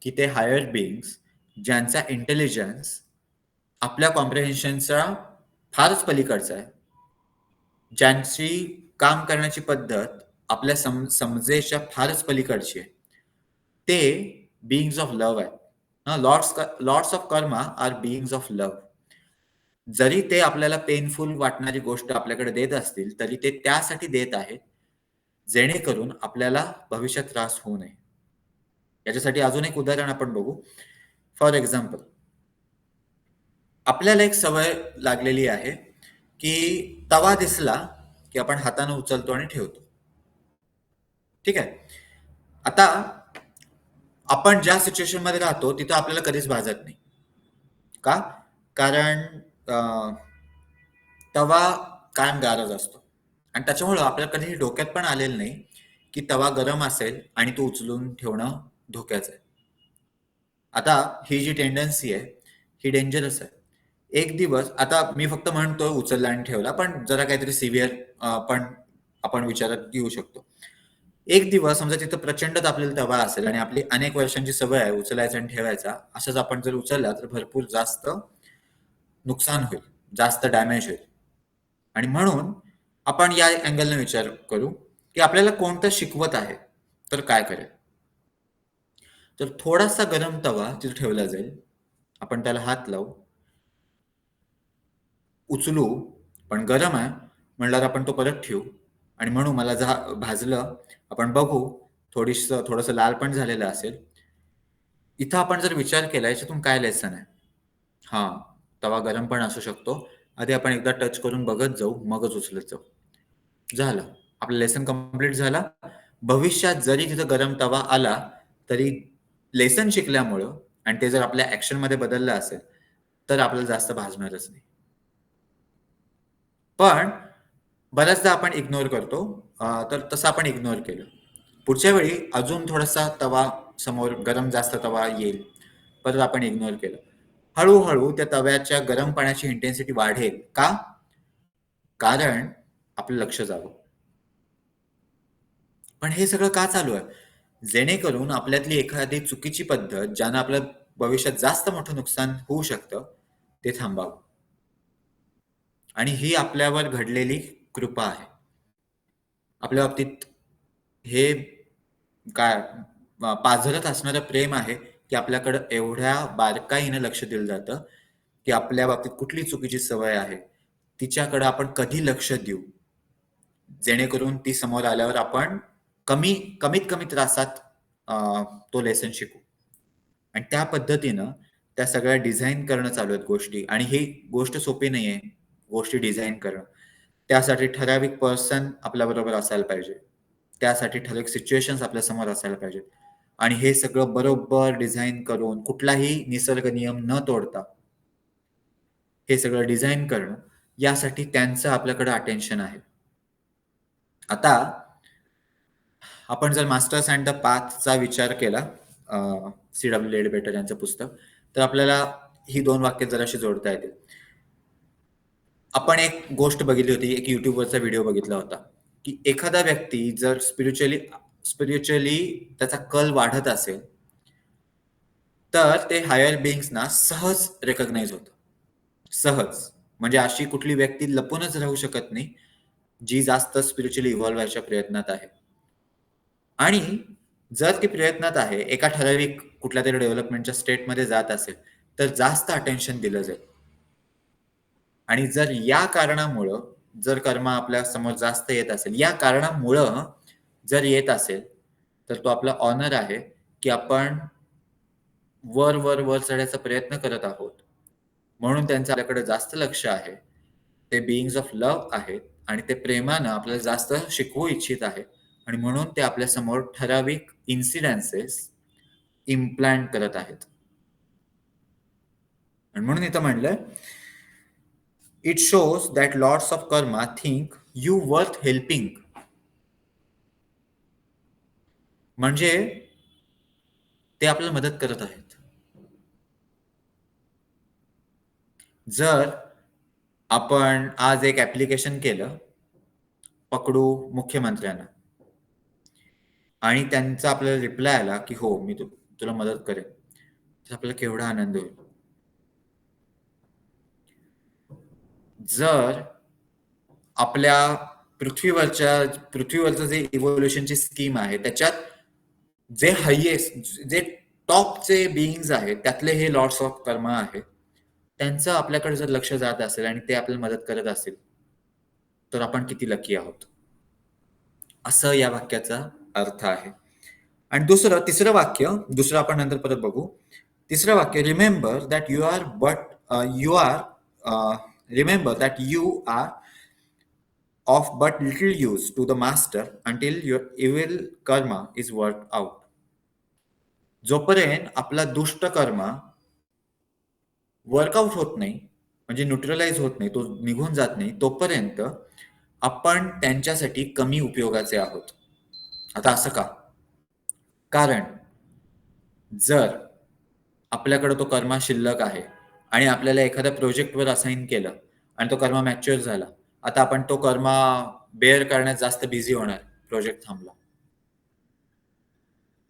की ते हायर बीइंग्स ज्यांचा इंटेलिजन्स आपल्या कॉम्प्रिहेन्शनच्या फारच पलीकडचा आहे. ज्यांची काम करण्याची पद्धत आपल्या समजेच्या फारच पलीकडची आहे. ते बीइंग्स ऑफ लव्ह आहेत. Lords of karma are beings of love. जरी ते आपल्याला पेनफुल वाटणारी गोष्ट आपल्याकडे देत असतील, तरी ते त्यासाठी देत आहेत, जेणेकरून आपल्याला भविष्यात त्रास होऊ नये. याच्यासाठी अजून एक उदाहरण आपण बघू. फॉर एक्झाम्पल, आपल्याला एक सवय लागलेली आहे, की तवा दिसला, की आपण हाताने उचलतो आणि ठेवतो. ठीक आहे. आता आपण ज्या सिच्युएशनमध्ये राहतो, तिथं आपल्याला कधीच भाजत नाही. का? कारण तवा कायम गारच असतो आणि त्याच्यामुळं आपल्याला कधीही डोक्यात पण आलेलं नाही, की तवा गरम असेल आणि तो उचलून ठेवणं धोक्याचं आहे. आता ही जी टेंडन्सी आहे, ही डेंजरस आहे. एक दिवस आता मी फक्त म्हणतोय उचलला आणि ठेवला, पण जरा काहीतरी सिव्हिअर पण आपण विचारात घेऊ शकतो. एक दिवस समजा तिथं प्रचंड तापलेला तवा असेल आणि आपली अनेक वर्षांची सवय आहे उचलायचा आणि ठेवायचा. असंच आपण जर उचलला तर भरपूर जास्त नुकसान होईल, जास्त डॅमेज होईल. आणि म्हणून आपण या अँगलने विचार करू, की आपल्याला कोणतं शिकवत आहे, तर काय करेल? तर थोडासा गरम तवा तिथे ठेवला जाईल. आपण त्याला हात लावू, उचलू, पण गरम आहे म्हणल्यावर आपण तो परत ठेवू आणि म्हणू मला भाजलं. आपण बघू, थोडंसं लाल पण झालेलं असेल. इथं आपण जर विचार केला याच्यातून काय लेसन आहे? हां, तवा गरम पण असू शकतो. आधी आपण एकदा टच करून बघत जाऊ, मगच उचलत जाऊ. झालं. आपलं लेसन कंप्लीट झाला. भविष्यात जरी तिथं गरम तवा आला, तरी लेसन शिकल्यामुळं आणि ते जर आपल्या ॲक्शनमध्ये बदललं असेल, तर आपल्याला जास्त भाजणारच नाही. पण बऱ्याचदा आपण इग्नोर करतो. तर तसं आपण इग्नोर केलं. पुढच्या वेळी अजून थोडासा तवा समोर गरम जास्त तवा येईल. परत आपण इग्नोर केलं. हळू-हळू त्या तव्याच्या गरम पाण्याची इंटेन्सिटी वाढेल. का? कारण आपलं लक्ष जावं. पण हे सगळं का चालू आहे? जेणेकरून आपल्यातली एखादी चुकीची पद्धत, ज्यानं आपलं भविष्यात जास्त मोठं नुकसान होऊ शकतं, ते थांबावं. आणि ही आपल्यावर घडलेली कृपा आहे. आपल्या बाबतीत हे काय पाझरत असणारं प्रेम आहे, की आपल्याकडं एवढ्या बारकाईनं लक्ष दिलं जातं, की आपल्या बाबतीत कुठली चुकीची सवय आहे, तिच्याकडं आपण कधी लक्ष देऊ, जेणेकरून ती समोर आल्यावर आपण कमीत कमी त्रासात तो लेसन शिकू. आणि त्या पद्धतीनं त्या सगळ्या डिझाइन करणं चालू आहेत गोष्टी आणि ही गोष्ट सोपी नाहीये, गोष्टी डिझाइन करणं. त्यासाठी ठराविक पर्सन आपल्याबरोबर असायला पाहिजे. त्यासाठी ठराविक सिच्युएशन्स आपल्यासमोर असायला पाहिजेत. आणि हे सगळं बरोबर डिझाइन करून कुठलाही निसर्ग नियम न तोडता हे सगळं डिझाइन करणं, यासाठी त्यांचं आपल्याकडे अटेन्शन आहे. आता आपण जर मास्टर्स अँड द पाथचा विचार केला, सी.डब्ल्यू. लेडबेटर यांचं पुस्तक, तर आपल्याला ही 2 वाक्य जराशी जोडता येतील. आपण एक गोष्ट बघितली होती, एक YouTubeवरचा व्हिडिओ बघितला होता, की एखादा व्यक्ती जर स्पिरिच्युअली त्याचा कल वाढत असेल, तर ते हायर बीइंग्सना सहज रिकॉग्नाइज होतं. सहज. म्हणजे अशी कुठली व्यक्ती लपूनच राहू शकत नाही, जी जास्त स्पिरिच्युअली इव्हॉल्व व्हायच्या प्रयत्नात आहे. आणि जर ती प्रयत्नात आहे, एका ठराविक कुठल्यातरी डेव्हलपमेंटच्या स्टेटमध्ये जात असेल, तर जास्त अटेन्शन दिलं जाईल. आणि जर या कारणामुळं जर कर्म आपल्या समोर जास्त येत असेल, या कारणामुळं जर येत असेल, तर तो आपला ऑनर आहे, की आपण वर चढायचा प्रयत्न करत आहोत. म्हणून त्यांचं आपल्याकडे जास्त लक्ष आहे. ते बीइंग्स ऑफ लव्ह आहेत आणि ते प्रेमानं आपल्याला जास्त शिकवू इच्छित आहेत आणि म्हणून ते आपल्यासमोर ठराविक इन्सिडेन्सेस इम्प्लांट करत आहेत. आणि म्हणून इथं म्हणलंय, it shows that lords of karma think you worth helping. म्हणजे ते आपल्याला मदत करत आहेत. जर आपण आज एक ऍप्लिकेशन केलं पकडू मुख्यमंत्र्यांना आणि त्यांचा आपल्याला रिप्लाय आला की हो मी तुला मदत करेन, तर आपल्याला केवढा आनंद होईल. जर आपल्या पृथ्वीवरचं जे इव्होल्युशनची स्कीम आहे त्याच्यात जे हायेस्ट जे टॉपचे बिईंग्स आहेत त्यातले हे लॉर्ड्स ऑफ कर्मा आहेत, त्यांचं आपल्याकडे जर लक्ष जात असेल आणि ते आपल्याला मदत करत असेल, तर आपण किती लकी आहोत, असं या वाक्याचा अर्थ आहे. आणि तिसरं वाक्य आपण नंतर परत बघू. तिसरं वाक्य, remember that you are remember that you are of but little use to the master until your evil karma is work out. जोपर्यंत आपला दुष्ट कर्म वर्कआउट होत नाही, म्हणजे न्यूट्रलाइज होत नाही, तो निघून जात नाही, तोपर्यंत आपण त्यांच्यासाठी कमी उपयोगाचे आहोत. आता असं का? कारण जर आपल्याकडे तो कर्मा शिल्लक आहे आणि आपल्याला एखाद्या प्रोजेक्टवर असाइन केलं आणि तो कर्मा मॅच्युअर झाला, आता आपण तो कर्मा बेअर करण्यात जास्त बिझी होणार, प्रोजेक्ट थांबला.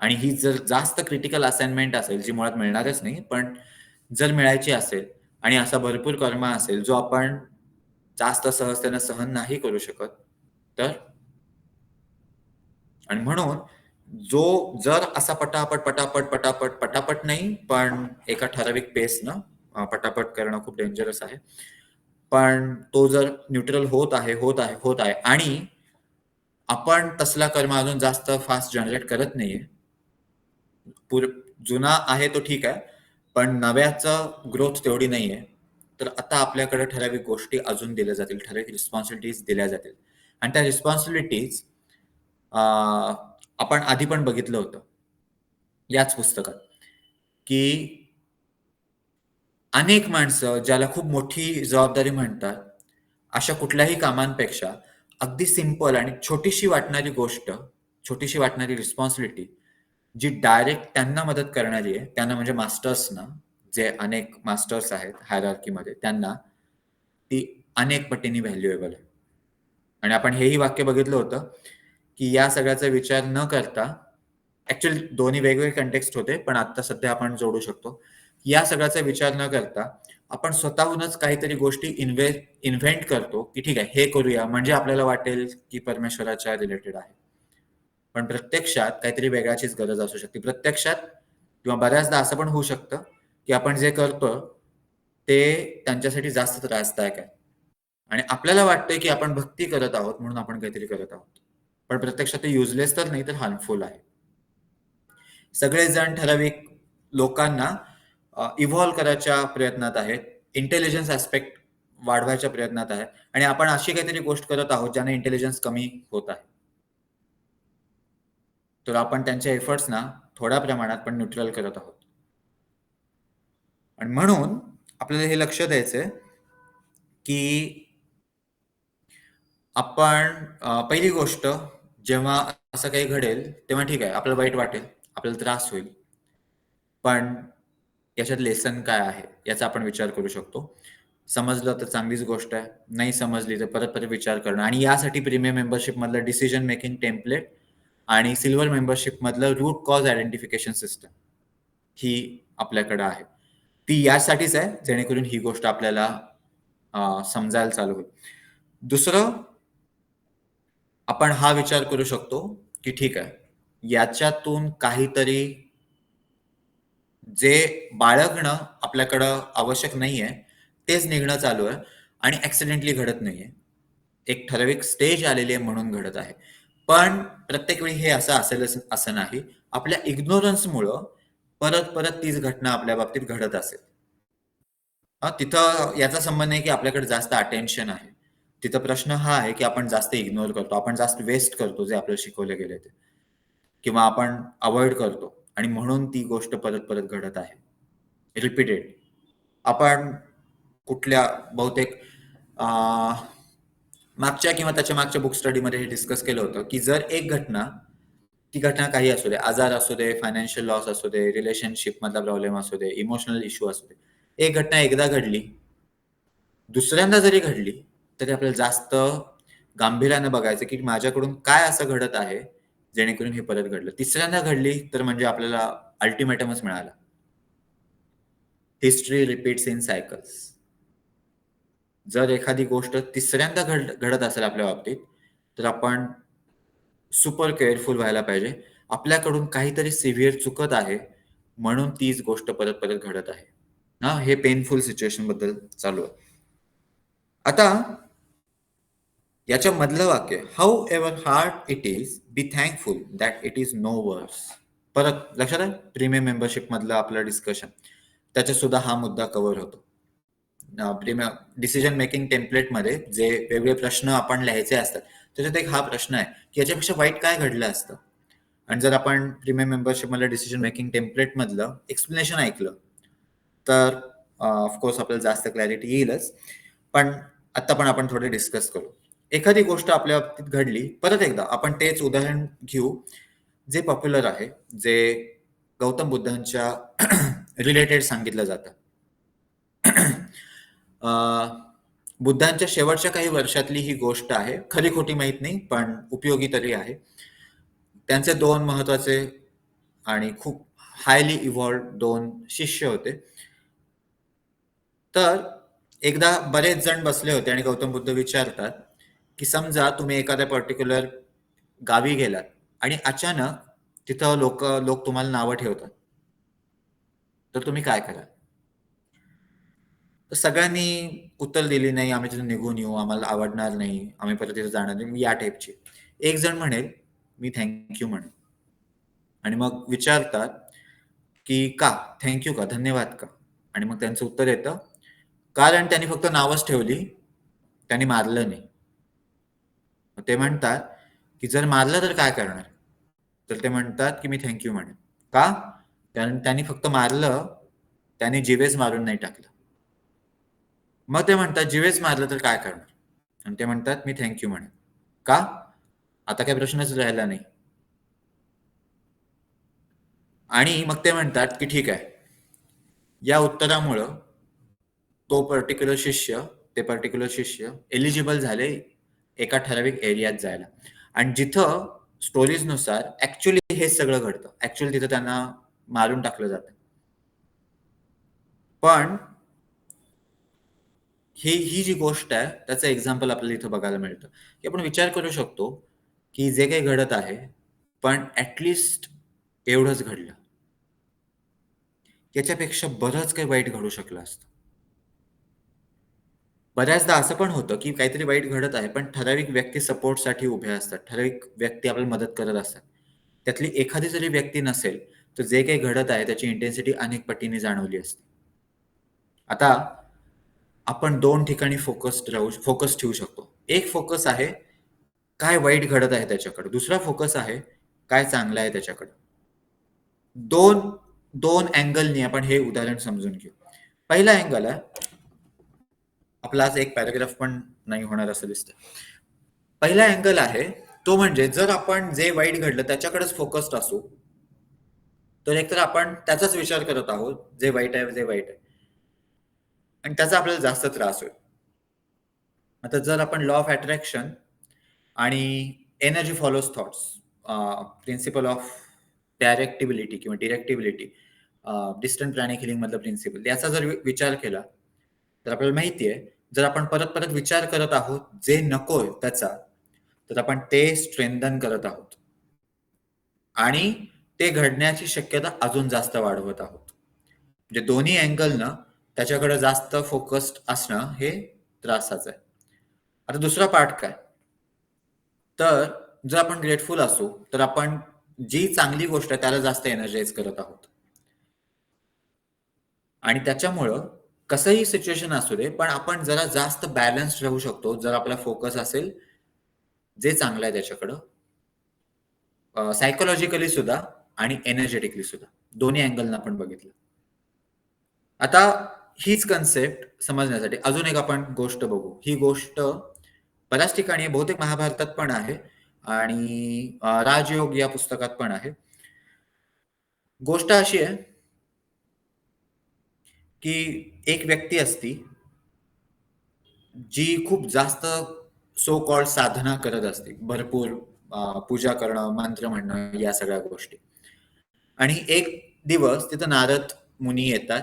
आणि ही जर जास्त क्रिटिकल असाइनमेंट असेल, जी मुळात मिळणारच नाही, पण जर मिळायची असेल आणि असा भरपूर कर्मा असेल जो आपण जास्त सहजतेनं सहन नाही करू शकत, तर आणि म्हणून जर असा पटापट नाही, पण एका ठराविक पेसनं पटापट करणं खूप डेंजरस आहे. पण तो जर न्यूट्रल होत आहे आणि आपण तसला कर्म अजून जास्त फास्ट जनरेट करत नाहीये, जुना आहे तो ठीक आहे, पण नव्याचं ग्रोथ तेवढी नाहीये, तर आता आपल्याकडे ठराविक गोष्टी अजून दिल्या जातील, ठराविक रिस्पॉन्सिबिलिटीज दिल्या जातील. आणि त्या रिस्पॉन्सिबिलिटीज आपण आधी पण बघितलं होतं याच पुस्तकात, की अनेक माणसं ज्याला खूप मोठी जबाबदारी म्हणतात, अशा कुठल्याही कामांपेक्षा अगदी सिंपल आणि छोटीशी वाटणारी रिस्पॉन्सिबिलिटी जी डायरेक्ट त्यांना मदत करणारी आहे, त्यांना म्हणजे मास्टर्सना, जे अनेक मास्टर्स आहेत हायरार्कीमध्ये, त्यांना ती अनेक पटींनी व्हॅल्युएबल आहे. आणि आपण हेही वाक्य बघितलं होतं, की या सगळ्याचा विचार न करता, ऍक्च्युअली दोन्ही वेगवेगळे कंटेक्स्ट होते, पण आता सध्या आपण जोडू शकतो. या सगळ्याचा विचार न करता आपण स्वतःहूनच काहीतरी गोष्टी इन्व्हेंट करतो, की ठीक आहे हे करूया, म्हणजे आपल्याला वाटेल की परमेश्वराच्या रिलेटेड आहे. पण प्रत्यक्षात काहीतरी वेगळ्याचीच गरज असू शकते. प्रत्यक्षात किंवा बऱ्याचदा असं पण होऊ शकतं, की आपण जे करतो ते त्यांच्यासाठी जास्त त्रासदायक आहे. आणि आपल्याला वाटतंय की आपण भक्ती करत आहोत म्हणून आपण काहीतरी करत आहोत. पण प्रत्यक्षात ते युजलेस तर नाही, तर हार्मफुल आहे. सगळेजण ठराविक लोकांना इव्हॉल्व करायच्या प्रयत्नात आहेत, इंटेलिजन्स ऍस्पेक्ट वाढवायच्या प्रयत्नात आहे आणि आपण अशी काहीतरी गोष्ट करत आहोत ज्याने इंटेलिजन्स कमी होत आहे. तर आपण त्यांच्या एफर्ट्सना थोड्या प्रमाणात पण न्यूट्रल करत आहोत. आणि म्हणून आपल्याला हे लक्ष द्यायचंय की आपण पहिली गोष्ट, जेव्हा असं काही घडेल तेव्हा ठीक आहे, आपल्याला वाईट वाटेल, आपल्याला त्रास होईल, पण याच्यात लेसन काय आहे याचा आपण विचार करू शकतो. समजलं तर चांगलीच गोष्ट आहे, नाही समजली तर परत परत विचार करणं. आणि यासाठी प्रीमियम मेंबरशिप मधलं डिसिजन मेकिंग टेम्पलेट आणि सिल्वर मेंबरशिप मधलं रूट कॉज आयडेंटिफिकेशन सिस्टम ही आपल्याकडे आहे. ती यासाठीच आहे जेणेकरून ही गोष्ट आपल्याला समजायला चालू होईल. दुसरं, आपण हा विचार करू शकतो की ठीक आहे, याच्यातून काहीतरी जे बाळगणं आपल्याकडं आवश्यक नाहीये तेच निघणं चालू आहे आणि ऍक्सिडेंटली घडत नाहीये. एक ठराविक स्टेज आलेली आहे म्हणून घडत आहे. पण प्रत्येक वेळी हे असं असेलच असं नाही. आपल्या इग्नोरन्समुळं परत तीच घटना आपल्या बाबतीत घडत असेल. तिथं याचा संबंध नाही की आपल्याकडे जास्त अटेन्शन आहे. तिथं प्रश्न हा आहे की आपण जास्त इग्नोर करतो. आपण जास्त वेस्ट करतो जे आपल्याला शिकवले गेले ते. किंवा आपण अव्हॉइड करतो आणि म्हणून ती गोष्ट परत घडत आहे. रिपीटेड. आपण कुठल्या बहुतेक मागच्या किंवा त्याच्या मागच्या बुक स्टडीमध्ये हे डिस्कस केलं होतं की जर एक घटना, ती घटना काही असू दे, आजार असू दे, फायनान्शियल लॉस असू दे, रिलेशनशिप मधला प्रॉब्लेम असू दे, इमोशनल इश्यू असू दे, एक घटना एकदा घडली, दुसऱ्यांदा जरी घडली तरी आपल्याला जास्त गांभीर्यानं बघायचं की माझ्याकडून काय असं घडत आहे जेणेकरून हे परत घडलं. तिसऱ्यांदा घडली तर म्हणजे आपल्याला अल्टिमेटमच मिळाला. History repeats in cycles. जर एखादी गोष्ट तिसऱ्यांदा घडत असेल आपल्या बाबतीत तर आपण सुपर केअरफुल व्हायला पाहिजे. आपल्याकडून काहीतरी सिव्हिअर चुकत आहे म्हणून तीच गोष्ट परत घडत आहे. हे पेनफुल सिच्युएशन बद्दल चालू आहे. आता याच्या मधलं वाक्य, however hard it is, be thankful that it is no worse. परत लक्षात आहे प्रीमियम मेंबरशिप मधलं आपलं डिस्कशन, त्याच्यात सुद्धा हा मुद्दा कव्हर होतो. डिसिजन मेकिंग टेम्पलेट मध्ये जे वेगवेगळे प्रश्न आपण लिहायचे असतात त्याच्यात एक हा प्रश्न आहे की याच्यापेक्षा वाईट काय घडलं असतं. आणि जर आपण प्रीमियम मेंबरशिप मधल्या डिसिजन मेकिंग टेम्पलेट मधलं एक्सप्लेनेशन ऐकलं तर ऑफकोर्स आपल्याला जास्त क्लॅरिटी येईलच. पण आता पण आपण थोडे डिस्कस करू. एखादी गोष्ट आपल्या बाबतीत घडली, परत एकदा आपण तेच उदाहरण घेऊ जे पॉप्युलर आहे, जे गौतम बुद्धांच्या रिलेटेड सांगितलं जातं. बुद्धांच्या शेवटच्या काही वर्षातली ही गोष्ट आहे. खरी खोटी माहित नाही पण उपयोगी तरी आहे. त्यांचे 2 महत्वाचे आणि खूप हायली इव्हॉल्व्ड 2 शिष्य होते. तर एकदा बरेच जण बसले होते आणि गौतम बुद्ध विचारतात की समजा तुम्ही एखाद्या पर्टिक्युलर गावी गेलात आणि अचानक तिथं लोक तुम्हाला नावं ठेवतात, तर तुम्ही काय कराल? तर सगळ्यांनी उत्तर दिली, नाही आम्ही तिथून निघून येऊ, आम्हाला आवडणार नाही, आम्ही परत तिथे जाणार नाही, या टाईपची. एक जण म्हणेल मी थँक्यू म्हणेल. आणि मग विचारतात की का थँक्यू का, धन्यवाद का? आणि मग त्यांचं उत्तर येतं कारण त्यांनी फक्त नावच ठेवली, त्यांनी मारलं नाही. ते म्हणतात की जर मारलं तर काय करणार? तर ते म्हणतात की मी थँक्यू म्हणेन. का? कारण त्यांनी फक्त मारलं, त्यांनी जीवेच मारून नाही टाकलं. मग ते म्हणतात जीवेच मारलं तर काय करणार? आणि ते म्हणतात मी थँक्यू म्हणेन. का? आता काही प्रश्नच राहिला नाही. आणि मग ते म्हणतात की ठीक आहे, या उत्तरामुळं ते पर्टिक्युलर शिष्य एलिजिबल झाले एका ठराविक एरियात जायला. आणि जिथं स्टोरीजनुसार ऍक्च्युली हे सगळं घडतं, ऍक्च्युअली तिथं त्यांना मारून टाकलं जातं. पण ही जी गोष्ट आहे त्याचं एक्झाम्पल आपल्याला इथं बघायला मिळतं की आपण विचार करू शकतो की जे काही घडत आहे पण ऍटलिस्ट एवढंच घडलं, याच्यापेक्षा बरंच काही वाईट घडू शकलं असतं. बऱ्याचदा असं पण होतं की काहीतरी वाईट घडत आहे पण ठराविक व्यक्ती सपोर्टसाठी उभ्या असतात, ठराविक व्यक्ती आपल्याला मदत करत असतात. त्यातली एखादी जरी व्यक्ती नसेल तर जे काही घडत आहे त्याची इंटेन्सिटी अनेक पटीने जाणवली असते. आता आपण 2 ठिकाणी फोकस ठेवू शकतो. एक फोकस आहे काय वाईट घडत आहे त्याच्याकडे, दुसरा फोकस आहे काय चांगलं आहे त्याच्याकडे. दोन अँगलनी आपण हे उदाहरण समजून घेऊ. पहिला अँगल आहे, आपला आज एक पॅराग्राफ पण नाही होणार असं दिसतं. पहिला अँगल आहे तो म्हणजे जर आपण जे वाईट घडलं त्याच्याकडेच फोकस्ड असू तर एकतर आपण त्याचाच विचार करत आहोत जे वाईट आहे आणि त्याचा आपल्याला जास्त त्रास होईल. आता जर आपण लॉ ऑफ अट्रॅक्शन आणि energy follows thoughts, principle of directability, distant planning healing मधलं प्रिन्सिपल, याचा जर विचार केला तर आपल्याला माहितीये जर आपण परत विचार करत आहोत जे नकोय त्याचा, तर आपण ते स्ट्रेंथन करत आहोत आणि ते घडण्याची शक्यता अजून जास्त वाढवत आहोत. म्हणजे दोन्ही अँगलनं त्याच्याकडे जास्त फोकस्ड असणं हे त्रासाचं आहे. आता दुसरा पार्ट काय? तर जर आपण ग्रेटफुल असू, तर आपण जी चांगली गोष्ट आहे त्याला जास्त एनर्जाइज करत आहोत. आणि त्याच्यामुळं कसंही सिच्युएशन असू दे, पण आपण जरा जास्त बॅलन्स्ड राहू शकतो, जर आपला फोकस असेल जे चांगलं आहे त्याच्याकडं. सायकॉलॉजिकली सुद्धा आणि एनर्जेटिकली सुद्धा. दोन्ही अँगलनं आपण बघितलं. आता हीच कन्सेप्ट समजण्यासाठी अजून एक आपण गोष्ट बघू. ही गोष्ट बऱ्याच ठिकाणी आहे, बहुतेक महाभारतात पण आहे आणि राजयोग या पुस्तकात पण आहे. गोष्ट अशी आहे, की एक व्यक्ती असती, जी खूप जास्त सो कॉल्ड साधना करत असते. भरपूर पूजा करणं, मंत्र म्हणणं या सगळ्या गोष्टी. आणि एक दिवस तिथं नारद मुनी येतात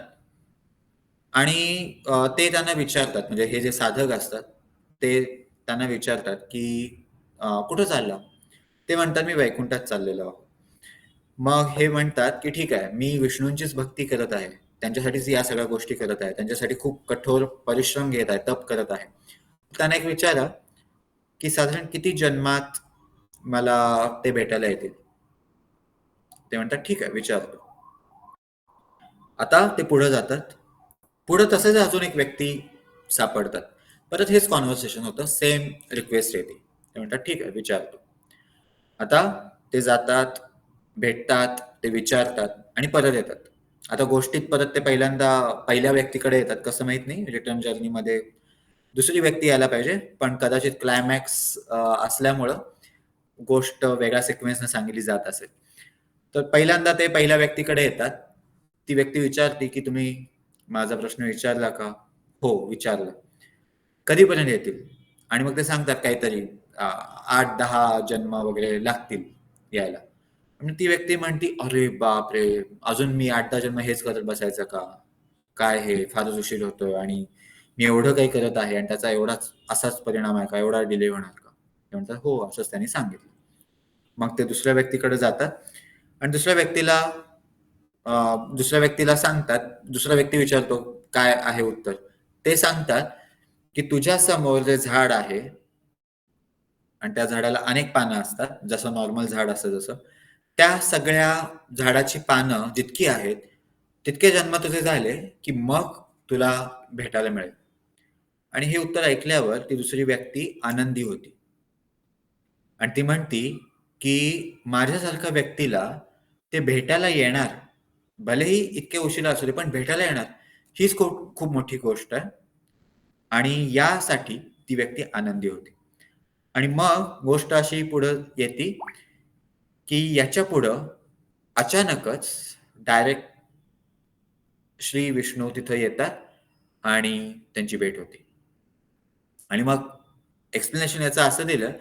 आणि ते त्यांना विचारतात, म्हणजे हे जे साधक असतात, ते त्यांना विचारतात, की "कुठं चालला?" ते म्हणतात, "मी वैकुंठात चाललेलो आहोत." मग हे म्हणतात, की "ठीक आहे, मी विष्णूंचीच भक्ती करत आहे. त्यांच्यासाठीच या सगळ्या गोष्टी करत आहे. त्यांच्यासाठी खूप कठोर परिश्रम घेत आहे, तप करत आहे." त्यांना एक विचारा, की साधारण किती जन्मात मला ते भेटायला येतील? ते म्हणतात, "ठीक आहे, विचारतो." आता ते पुढे जातात. पुढे तसेच अजून एक व्यक्ती सापडतात. परत हेच कॉन्व्हर्सेशन होतं. सेम रिक्वेस्ट येते. ते म्हणतात, "ठीक आहे, विचारतो." आता ते जातात, भेटतात, ते विचारतात आणि परत येतात. आता गोष्टीत परत ते पहिल्यांदा पहिल्या व्यक्तीकडे येतात. कसं माहीत नाही. रिटर्न जर्नीमध्ये दुसरी व्यक्ती यायला पाहिजे, पण कदाचित क्लायमॅक्स असल्यामुळं गोष्ट वेगळ्या सिक्वेन्सने सांगितली जात असेल. तर पहिल्यांदा ते पहिल्या व्यक्तीकडे येतात. ती व्यक्ती विचारते, की "तुम्ही माझा प्रश्न विचारला का?" "हो, विचारला." "कधीपर्यंत येतील?" आणि मग ते सांगतात काहीतरी 8-10 जन्म वगैरे लागतील यायला. आणि ती व्यक्ती म्हणती, "अरे बापरे! अजून मी 8-10 जन्म हेच करत बसायचं का? काय हे फारच उशीर होतोय आणि मी एवढं काही करत आहे आणि त्याचा एवढाच असाच परिणाम आहे का? एवढा डिले होणार का?" ते म्हणतात, "हो," असंच त्यांनी सांगितलं. मग ते दुसऱ्या व्यक्तीकडे जातात आणि दुसऱ्या व्यक्तीला सांगतात. दुसरा व्यक्ती विचारतो, "काय आहे उत्तर?" ते सांगतात, की "तुझ्या समोर जे झाड आहे आणि त्या झाडाला अनेक पानं असतात, जसं नॉर्मल झाड असतं जसं. त्या सगळ्या झाडाची पानं जितकी आहेत, तितके जन्म तुझे झाले, की मग तुला भेटायला मिळेल." आणि हे उत्तर ऐकल्यावर ती दुसरी व्यक्ती आनंदी होती. आणि ती म्हणती, की माझ्यासारख्या व्यक्तीला ते भेटायला येणार. भलेही इतके उशिरा असू दे, पण भेटायला येणार. हीच खूप खूप मोठी गोष्ट आहे. आणि यासाठी ती व्यक्ती आनंदी होती. आणि मग गोष्ट अशी पुढं येते, की याच्या पुढं अचानकच डायरेक्ट श्री विष्णू तिथं येतात आणि त्यांची भेट होते. आणि मग एक्सप्लेनेशन याचं असं दिलं,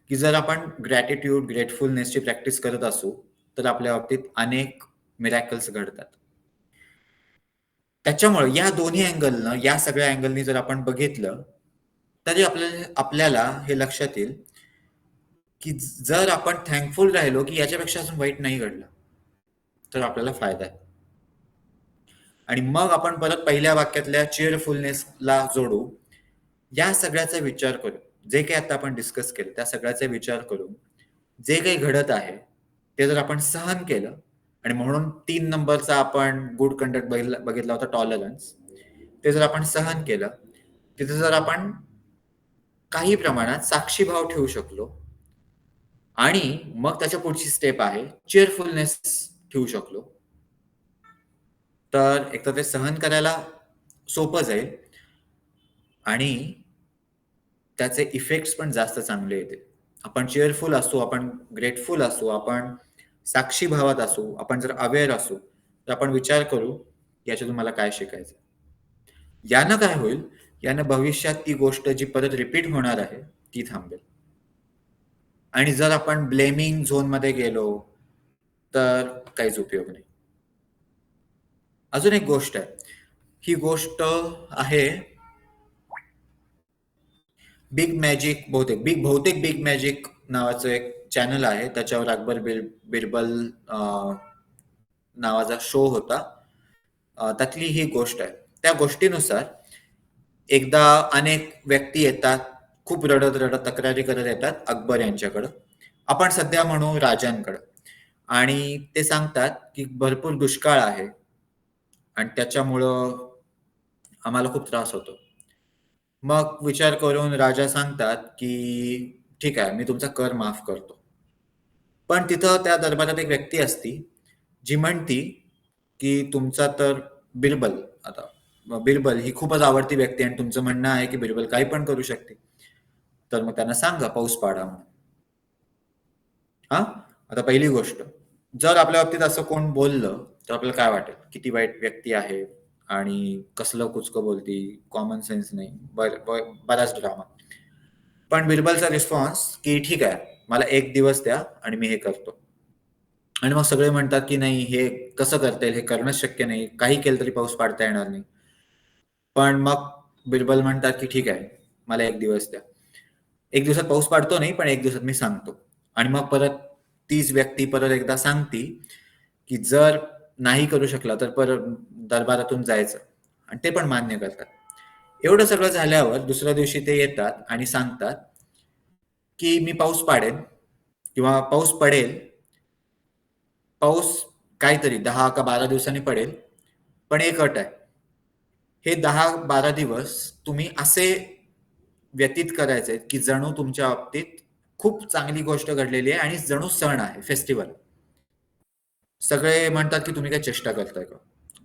की जर आपण ग्रॅटिट्यूड, ग्रेटफुलनेसची प्रॅक्टिस करत असू, तर आपल्या बाबतीत अनेक मिरॅकल्स घडतात. त्याच्यामुळे या दोन्ही अँगलनं, या सगळ्या अँगलनी जर आपण बघितलं, तरी आपल्याला हे लक्षात येईल, की जर आपण थँकफुल राहिलो, की याच्यापेक्षा अजून वाईट नाही घडलं, तर आपल्याला फायदा आहे. आणि मग आपण परत पहिल्या वाक्यातल्या चीअरफुलनेसला जोडू. या सगळ्याचा विचार करू. जे काही आता आपण डिस्कस केलं, त्या सगळ्याचा विचार करून जे काही घडत आहे, ते जर आपण सहन केलं आणि म्हणून 3 नंबरचा आपण गुड कंडक्ट बघितला होता टॉलरन्स. ते जर आपण सहन केलं, तिथे जर आपण काही प्रमाणात साक्षीभाव ठेवू शकलो आणि मग त्याच्या पुढची स्टेप आहे चीअरफुलनेस ठेवू शकलो. तर एकतर ते सहन करायला सोपं जाईल आणि त्याचे इफेक्ट्स पण जास्त चांगले येतील. आपण चीअरफुल असू, आपण ग्रेटफुल असू, आपण साक्षी भावात असू, आपण जर अवेअर असू, तर आपण विचार करू, याच्यातून मला काय शिकायचं? यानं काय होईल? यानं भविष्यात ती गोष्ट जी परत रिपीट होणार आहे, ती थांबेल. आणि जर आपण ब्लेमिंग झोनमध्ये गेलो, तर काहीच उपयोग नाही. अजून एक गोष्ट आहे. ही गोष्ट आहे बिग मॅजिक बहुतेक बिग मॅजिक नावाचं एक चॅनल आहे. त्याच्यावर अकबर बिरबल नावाचा शो होता. त्यातली ही गोष्ट आहे. त्या गोष्टीनुसार एकदा अनेक व्यक्ती येतात. खूप रडत रडत तक्रारी करत येतात अकबर यांच्याकडं. आपण सध्या म्हणू राजांकडं. आणि ते सांगतात की भरपूर दुष्काळ आहे आणि त्याच्यामुळं आम्हाला खूप त्रास होतो. मग विचार करून राजा सांगतात की ठीक आहे, मी तुमचा कर माफ करतो. पण तिथं त्या दरबारात एक व्यक्ती असती जी म्हणती की तुमचा तर बिरबल, आता बिरबल ही खूपच आवडती व्यक्ती आणि तुमचं म्हणणं आहे की बिरबल काही पण करू शकते, तर मग त्यांना सांगा पाऊस पाडा म्हणून. हा, आता पहिली गोष्ट, जर आपल्या बाबतीत असं कोण बोललं तर आपल्याला काय वाटेल, किती वाईट व्यक्ती आहे आणि कसलं कुचकं बोलती, कॉमन सेन्स नाही, बराच ड्रामा. पण बिरबलचा रिस्पॉन्स की ठीक आहे, मला 1 दिवस द्या आणि मी हे करतो. आणि मग सगळे म्हणतात की नाही, हे कसं करता येईल, हे करणंच शक्य नाही, काही केलं तरी पाऊस पाडता येणार नाही. पण मग बिरबल म्हणतात की ठीक आहे, मला 1 दिवस द्या. 1 दिवसात पाऊस पाडतो नाही, पण 1 दिवसात मी सांगतो. आणि मग परत तीच व्यक्ती परत एकदा सांगती की जर नाही करू शकला तर परत दरबारातून जायचं, आणि ते पण मान्य करतात. एवढं सगळं झाल्यावर दुसऱ्या दिवशी ते येतात आणि सांगतात की मी पाऊस पाडेन किंवा पाऊस पडेल. पाऊस काहीतरी 10 का 12 दिवसांनी पडेल, पण एक अट आहे. हे 10-12 दिवस तुम्ही असे व्यतीत करायचे की जणू तुमच्या बाबतीत खूप चांगली गोष्ट घडलेली आहे आणि जणू सण आहे, फेस्टिवल. सगळे म्हणतात की तुम्ही काय चेष्टा करताय का,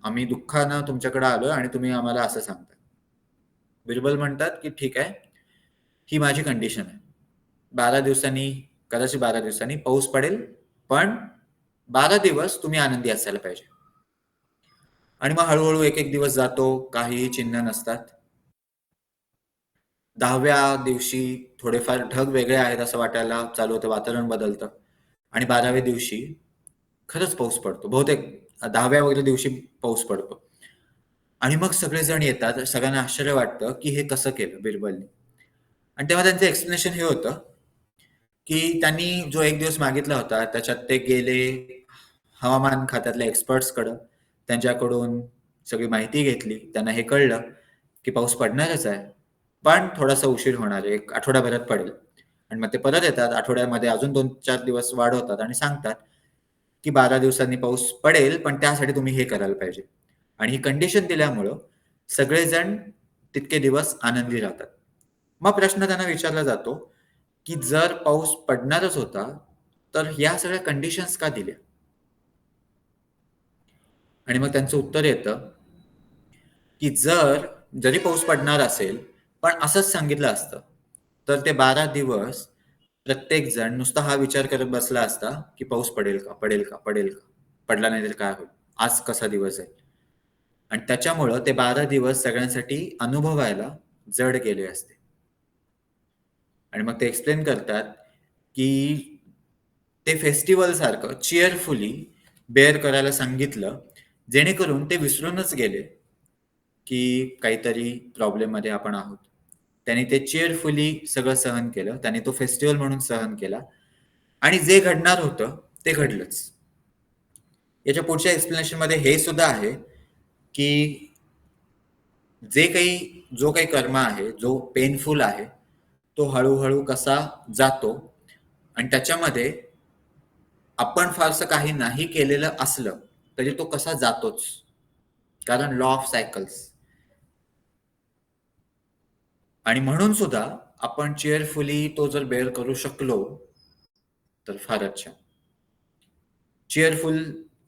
आम्ही दुःखानं तुमच्याकडे आलोय आणि तुम्ही आम्हाला असं सांगताय. बिरबल म्हणतात की ठीक आहे, ही माझी कंडिशन आहे. 12 दिवसांनी, कदाचित 12 दिवसांनी पाऊस पडेल, पण 12 दिवस तुम्ही आनंदी असायला पाहिजे. आणि मग हळूहळू एक एक दिवस जातो, काहीही चिन्ह नसतात. 10व्या दिवशी थोडेफार ढग वेगळे आहेत असं वाटायला चालू होतं, वातावरण बदलतं. आणि 12व्या दिवशी खरंच पाऊस पडतो. बहुतेक 10व्या वगैरे दिवशी पाऊस पडतो. आणि मग सगळेजण येतात. सगळ्यांना आश्चर्य वाटतं की हे कसं केलं बिरबलने. आणि तेव्हा त्यांचं एक्सप्लेनेशन हे होतं की त्यांनी जो 1 दिवस मागितला होता, त्याच्यात ते गेले हवामान खात्यातल्या एक्सपर्ट्सकडं. त्यांच्याकडून सगळी माहिती घेतली. त्यांना हे कळलं की पाऊस पडणारच आहे, पण थोडासा उशीर होणार आहे, 1 आठवड्याभरात पडेल. आणि मग ते परत येतात. आठवड्यामध्ये अजून 2-4 दिवस वाढवतात आणि सांगतात की 12 दिवसांनी पाऊस पडेल, पण त्यासाठी तुम्ही हे करायला पाहिजे. आणि ही कंडिशन दिल्यामुळं सगळेजण तितके दिवस आनंदी राहतात. मग प्रश्न त्यांना विचारला जातो की जर पाऊस पडणारच होता, तर ह्या सगळ्या कंडिशन्स का दिल्या? आणि मग त्यांचं उत्तर येतं की जरी पाऊस पडणार असेल, पण असंच सांगितलं असतं, तर ते 12 दिवस प्रत्येक जण नुसता हा विचार करत बसला असता की पाऊस पडेल का, पडेल का, पडेल का? पडला नाही तर काय होईल? आज कसा दिवस आहे? आणि त्याच्यामुळं ते 12 दिवस सगळ्यांसाठी अनुभवायला जड गेले असते. आणि मग ते एक्सप्लेन करतात की ते फेस्टिवल सारखं चीअरफुली बेअर करायला सांगितलं, जेणेकरून ते विसरूनच गेले की काहीतरी प्रॉब्लेममध्ये आपण आहोत. त्यांनी ते चीअरफुली सगळं सहन केलं. त्यांनी तो फेस्टिवल म्हणून सहन केला आणि जे घडणार होतं ते घडलंच. याच्या पुढच्या एक्सप्लेनेशनमध्ये हे सुद्धा आहे की जो काही कर्म आहे, जो पेनफुल आहे, तो हळू कसा जातो आणि त्याच्यामध्ये आपण फारसं काही नाही केलेलं असलं तरी तो कसा जातोच. कारण लॉ ऑफ सायकल्स. आणि म्हणून सुद्धा आपण चीअरफुली तो जर बेअर करू शकलो तर फारच छान.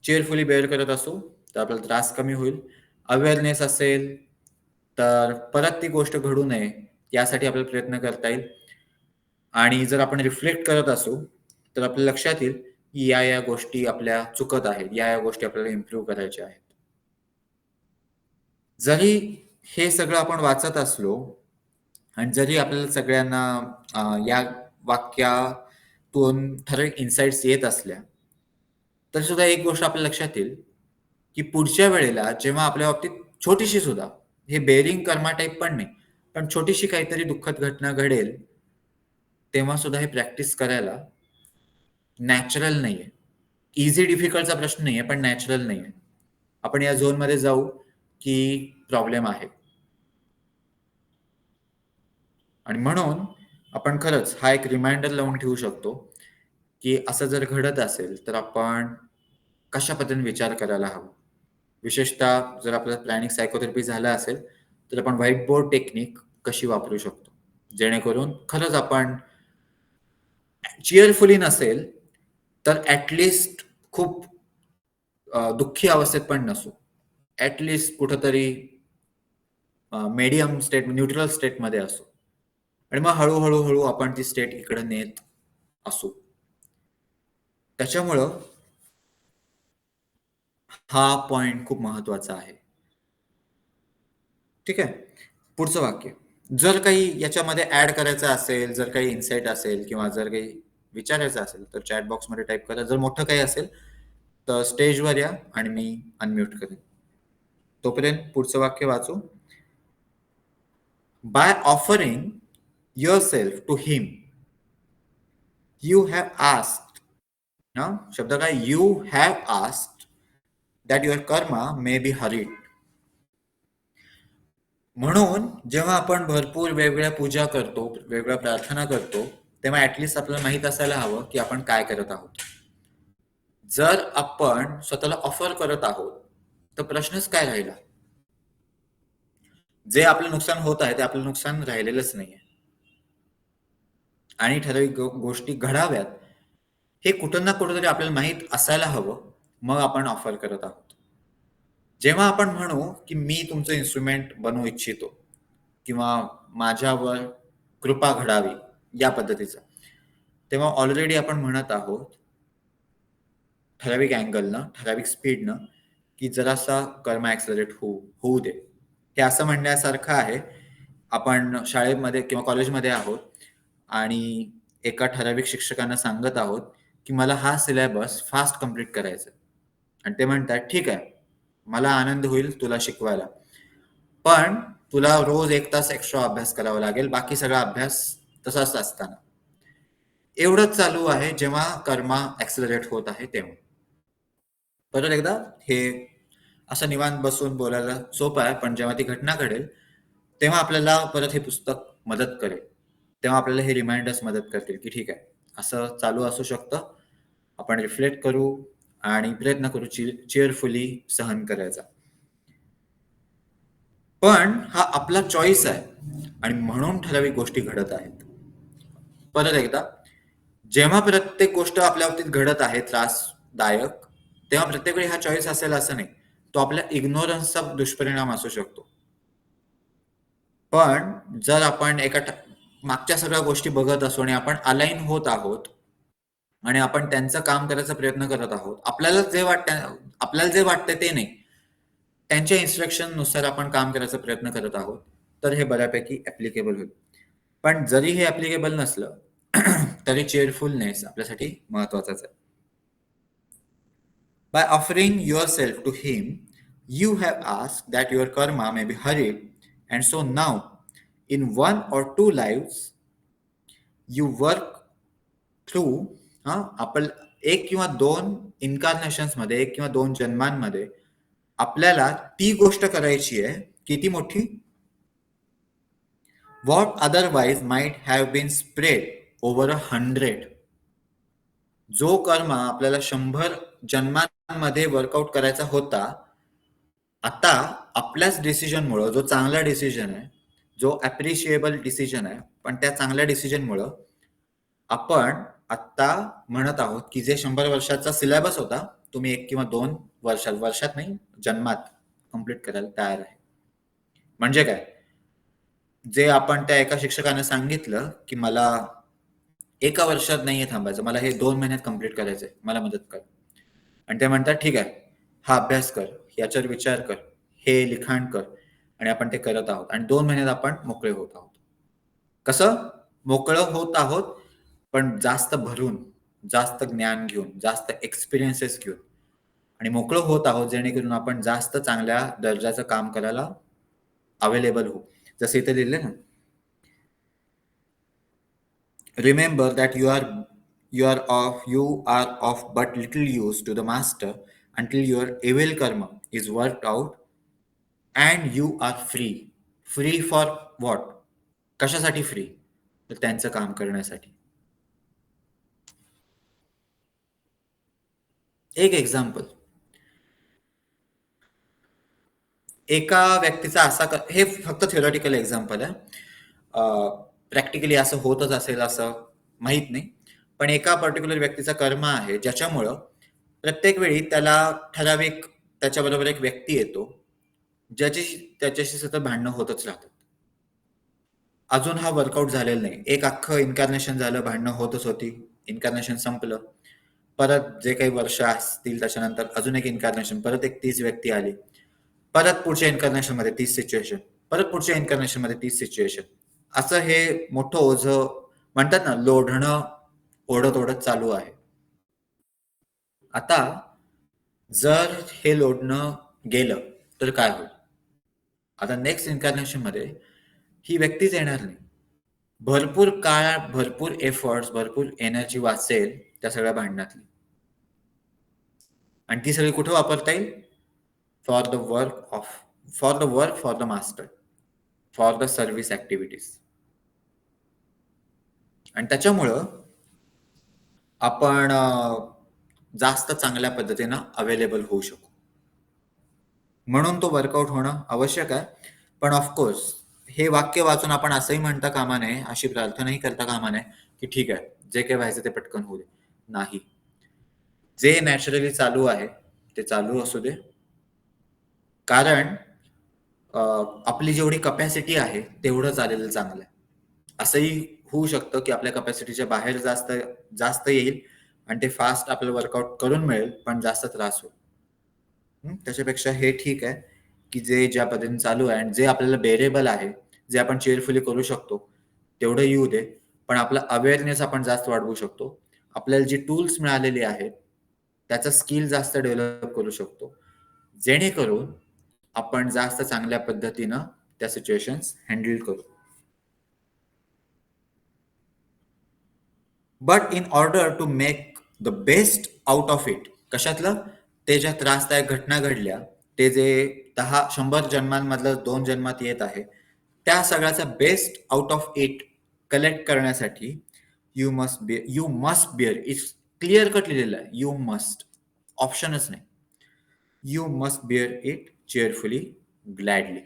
चीअरफुली बेअर करत असू तर आपल्याला त्रास कमी होईल. अवेअरनेस असेल तर परत ती गोष्ट घडू नये यासाठी आपल्याला प्रयत्न करता येईल. आणि जर आपण रिफ्लेक्ट करत असू तर आपल्या लक्षात येईल की या गोष्टी आपल्या चुकत आहेत, या गोष्टी आपल्याला इम्प्रूव्ह करायच्या आहेत. जरी हे सगळं आपण वाचत असलो आणि जरी आपल्याला सगळ्यांना या वाक्यातून ठराविक इन्साइट्स येत असल्या, तर सुद्धा एक गोष्ट आपल्या लक्षात येईल की पुढच्या वेळेला जेव्हा आपल्या बाबतीत छोटीशी सुद्धा, हे बेअरिंग कर्मा टाइप पण नाही, पण छोटीशी काहीतरी दुःखद घटना घडेल, तेव्हा सुद्धा हे प्रॅक्टिस करायला नॅचरल नाहीये. ईझी डिफिकल्टचा प्रश्न नाहीये, पण नॅचरल नाहीये. आपण या झोनमध्ये जाऊ की प्रॉब्लेम आहे. आणि म्हणून आपण खरंच हा एक रिमाइंडर लावून ठेवू शकतो, की असं जर घडत असेल, तर आपण कशा पद्धतीने विचार करायला हवा. विशेषतः जर आपल्याला प्लॅनिंग सायकोथेरपी झालं असेल, तर आपण व्हाईट बोर्ड टेक्निक कशी वापरू शकतो. जेणेकरून खरंच आपण चिअरफुली नसेल, तर खूप दुःखी अवस्थेत पण नसू. कुठेतरी मीडियम स्टेट, न्यूट्रल स्टेटमध्ये असू. आणि मग हळू आपण ती स्टेट इकडे नेत असू. त्याच्यामुळं हा पॉइंट खूप महत्वाचा आहे. ठीक आहे. पुढचं वाक्य. जर काही याच्यामध्ये ऍड करायचं असेल, जर काही इन्साइट असेल किंवा जर काही विचारायचं असेल, तर चॅट बॉक्समध्ये टाईप करा. जर मोठं काही असेल, तर स्टेजवर या आणि मी अनम्यूट करेन. तोपर्यंत पुढचं वाक्य वाचू. By offering yourself to him, you have asked. ना शब्द काय? You have asked that your karma may be hurried. म्हणून जेव्हा आपण भरपूर वेगवेगळ्या पूजा करतो, वेगवेगळ्या प्रार्थना करतो, तेव्हा ऍटलिस्ट आपल्याला माहित असायला हवं की आपण काय करत आहोत. जर आपण स्वतःला ऑफर करत आहोत, तर प्रश्नच काय राहिला? जे आपलं नुकसान होत आहे ते आपलं नुकसान राहिलेलंच नाहीये. आणि ठराविक गोष्टी घडाव्यात हे कुठं ना कुठंतरी आपल्याला माहित असायला हवं, मग आपण ऑफर करत आहोत. जेव्हा आपण म्हणू की मी तुमचं इन्स्ट्रुमेंट बनवू इच्छितो किंवा माझ्यावर कृपा घडावी या पद्धतीचं, तेव्हा ऑलरेडी आपण म्हणत आहोत ठराविक अँगलनं, ठराविक स्पीडनं, की जरासा कर्म ऍक्सलरेट होऊ दे. हे असं म्हणण्यासारखं आहे, आपण शाळेमध्ये किंवा कॉलेजमध्ये आहोत आणि एका ठराविक शिक्षकांना सांगत आहोत, की मला हा सिलेबस फास्ट कंप्लीट करायचा. आणि ते म्हणतात, ठीक आहे, मला आनंद होईल तुला शिकवायला. पण तुला रोज 1 तास एक्स्ट्रा अभ्यास करावा लागेल, बाकी सगळा अभ्यास तसाच असताना. एवढंच चालू आहे जेव्हा कर्मा ऍक्सलरेट होत आहे तेव्हा. परत एकदा हे असं निवांत बसून बोलायला सोपं आहे, पण जेव्हा ती घटना घडेल, तेव्हा आपल्याला परत हे पुस्तक मदत करेल. तेव्हा आपल्याला हे रिमाइंडर्स मदत करतील, की ठीक आहे, असं चालू असू शकतं. आपण रिफ्लेक्ट करू आणि प्रयत्न करू चिअरफुली सहन करायचा. पण हा आपला चॉईस आहे आणि म्हणून ठराविक गोष्टी घडत आहेत. परत एकदा, जेव्हा प्रत्येक गोष्ट आपल्या बाबतीत घडत आहे त्रासदायक, तेव्हा प्रत्येक वेळी हा चॉईस असेल असं नाही. तो आपल्या इग्नोरन्सचा दुष्परिणाम असू शकतो. पण जर आपण मागच्या सगळ्या गोष्टी बघत असू आणि आपण अलाईन होत आहोत आणि आपण त्यांचं काम करायचा प्रयत्न करत आहोत, आपल्याला जे वाटतं ते नाही, त्यांच्या इन्स्ट्रक्शन नुसार आपण काम करायचा प्रयत्न करत आहोत, तर हे बऱ्यापैकी ऍप्लिकेबल होईल. पण जरी हे ऍप्लिकेबल नसलं, तरी चेअरफुलनेस आपल्यासाठी महत्वाचाच आहे. By offering yourself to him, you have asked that your karma may be hurried, and so now, in 1 or 2 lives, you work through आपण 1 किंवा 2 इन्कार्नेशन्समध्ये, 1 किंवा 2 जन्मांमध्ये आपल्याला ती गोष्ट करायची आहे, किती मोठी? What otherwise might have been spread over 100. जो कर्म आपल्याला 100 जन्मांमध्ये वर्कआउट करायचा होता, आता आपल्याच डिसिजनमुळं, जो चांगला डिसिजन आहे, जो अप्रिशिएबल डिसिजन आहे, पण त्या चांगल्या डिसिजनमुळं आपण आता म्हणत आहोत की जे 100 वर्षाचा सिलेबस होता, तुम्ही 1 किंवा 2 वर्षात नाही, जन्मात कंप्लीट करायला तयार आहे. म्हणजे काय? जे आपण त्या एका शिक्षकाने सांगितलं की मला 1 वर्षात नाहीये थांबायचं, मला हे 2 महिन्यात कंप्लीट करायचंय, मला मदत कर. आणि ते म्हणतात, ठीक आहे, हा अभ्यास कर, याच्यावर विचार कर, हे लिखाण कर, आणि आपण ते करत आहोत आणि 2 महिन्यात आपण मोकळे होत आहोत. कसं मोकळं होत आहोत? पण जास्त भरून, जास्त ज्ञान घेऊन, जास्त एक्सपिरियन्सेस घेऊन आणि मोकळं होत आहोत, जेणेकरून आपण जास्त चांगल्या दर्जाचं काम करायला अवेलेबल होऊ. जसं इथे लिहिलंय ना, remember that you are of but little use to the master until your evil karma is worked out and you are free. Free for what? कशासाठी फ्री? तर त्यांचं काम करण्यासाठी. एक एक्झाम्पल, एका व्यक्तीचा असा हे फक्त थिओरिटिकल एक्झाम्पल आहे, प्रॅक्टिकली असं होतच असेल असं माहित नाही, पण एका पर्टिक्युलर व्यक्तीचा कर्म आहे ज्याच्यामुळं प्रत्येक वेळी त्याला ठराविक त्याच्याबरोबर एक व्यक्ती येतो त्याच्याशी सतत भांडणं होतच राहतात. अजून हा वर्कआउट झालेला नाही. एक अख्खं इन्कार्नेशन झालं, भांडणं होतच होती, इन्कार्नेशन संपलं, परत जे काही वर्ष असतील त्याच्यानंतर अजून एक इन्कार्नेशन, परत एक तीच व्यक्ती आली, परत पुढच्या इन्कार्नेशन मध्ये तीच सिच्युएशन, परत पुढच्या इन्कार्नेशन मध्ये तीच सिच्युएशन. असं हे मोठं ओझं म्हणतात ना, लोढणं ओढत ओढत चालू आहे. आता जर हे लोढणं गेलं तर काय होईल? आता नेक्स्ट इन्कार्नेशन मध्ये ही व्यक्तीच येणार नाही. भरपूर काळ, भरपूर एफर्ट्स, भरपूर एनर्जी वाचेल त्या सगळ्या भांडणातली, आणि ती सगळी कुठे वापरता येईल? For the work for the master, for the service activities. आणि त्याच्यामुळं आपण जास्त चांगल्या पद्धतीनं अवेलेबल होऊ शकू. म्हणून तो वर्कआउट होणं आवश्यक आहे. पण ऑफकोर्स हे वाक्य वाचून आपण असंही म्हणता कामा नये, अशी प्रार्थनाही करता कामा नये की ठीक आहे, जे काही व्हायचं ते पटकन होऊ दे. नाही, जे नॅचरली चालू आहे ते चालू असू दे. कारण आपली जेवढी कपॅसिटी आहे तेवढं चालेल चांगलं आहे. असंही होऊ शकतं की आपल्या कपॅसिटीच्या बाहेर जास्त जास्त येईल आणि ते फास्ट आपल्याला वर्कआउट करून मिळेल, पण जास्त त्रास होईल. त्याच्यापेक्षा हे ठीक आहे की जे ज्या पद्धतीने चालू आहे आणि जे आपल्याला बेरेबल आहे, जे आपण चेअरफुली करू शकतो तेवढं येऊ दे. पण आपला अवेअरनेस आपण जास्त वाढवू शकतो. आपल्याला जी टूल्स मिळालेली आहेत त्याचा स्किल जास्त डेव्हलप करू शकतो, जेणेकरून आपण जास्त चांगल्या पद्धतीनं त्या सिच्युएशन्स हँडल करू. But in order to make the best out of it, कशातलं? ते ज्या त्रासदायक घटना घडल्या, ते जे 100 जन्मांमधलं 2 जन्मात येत आहे, त्या सगळ्याचा best out of it collect करण्यासाठी you must bear, it's clear cut लिहिलेलं आहे, यू मस्ट, ऑप्शनच नाही. You must bear it cheerfully, gladly,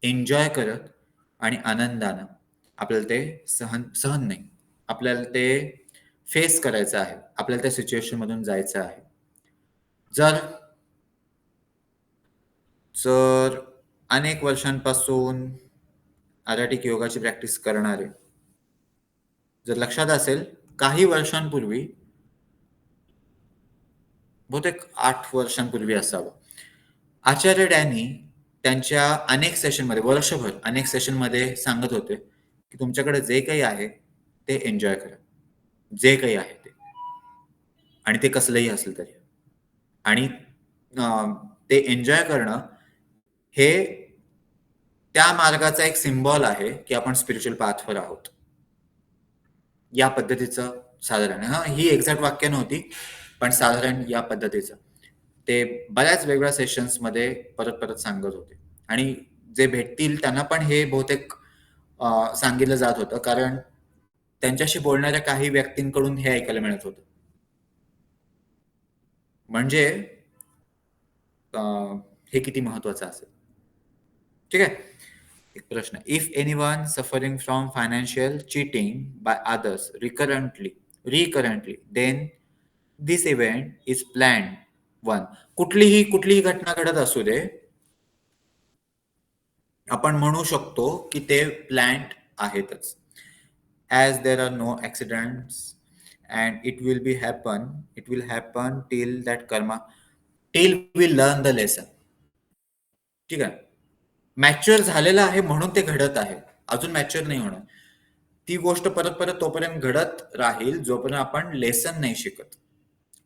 enjoy करत आणि आनंदानं. आपल्याला ते सहन नाही, आपल्याला ते फेस करायचं आहे, आपल्याला त्या सिच्युएशन मधून जायचं आहे. जर जर अनेक वर्षांपासून आराटिक योगाची प्रॅक्टिस करणारे, जर लक्षात असेल, काही वर्षांपूर्वी, बहुतेक 8 वर्षांपूर्वी असावं, आचार्य डॅनी त्यांच्या अनेक सेशनमध्ये, वर्षभर अनेक सेशनमध्ये सांगत होते की तुमच्याकडे जे काही आहे ते एन्जॉय करा, जे काही आहे ते, आणि ते कसलंही असेल तरी. आणि ते एन्जॉय करणं हे त्या मार्गाचा एक सिम्बॉल आहे की आपण स्पिरिच्युअल पाथवर आहोत, या पद्धतीचं साधारण. ही एक्झॅक्ट वाक्य नव्हती, पण साधारण या पद्धतीचं ते बऱ्याच वेगवेगळ्या सेशन्समध्ये परत परत सांगत होते. आणि जे भेटतील त्यांना पण हे बहुतेक सांगितलं जात होतं, कारण त्यांच्याशी बोलणाऱ्या काही व्यक्तींकडून हे ऐकायला मिळत होतं. म्हणजे हे किती महत्वाचं असेल. ठीक आहे. एक प्रश्न, if anyone suffering from financial cheating by others recurrently then this event is planned. One, कुठलीही घटना घडत असू दे, आपण म्हणू शकतो की ते प्लॅन्ड आहेतच. As there are no accidents and it will happen till that karma, till we learn the lesson. ठीक आहे. मॅच्युअर झालेलं आहे म्हणून ते घडत आहे, अजून मॅच्युअर नाही होणार. ती गोष्ट परत परत तोपर्यंत घडत राहील जोपर्यंत आपण लेसन नाही शिकत.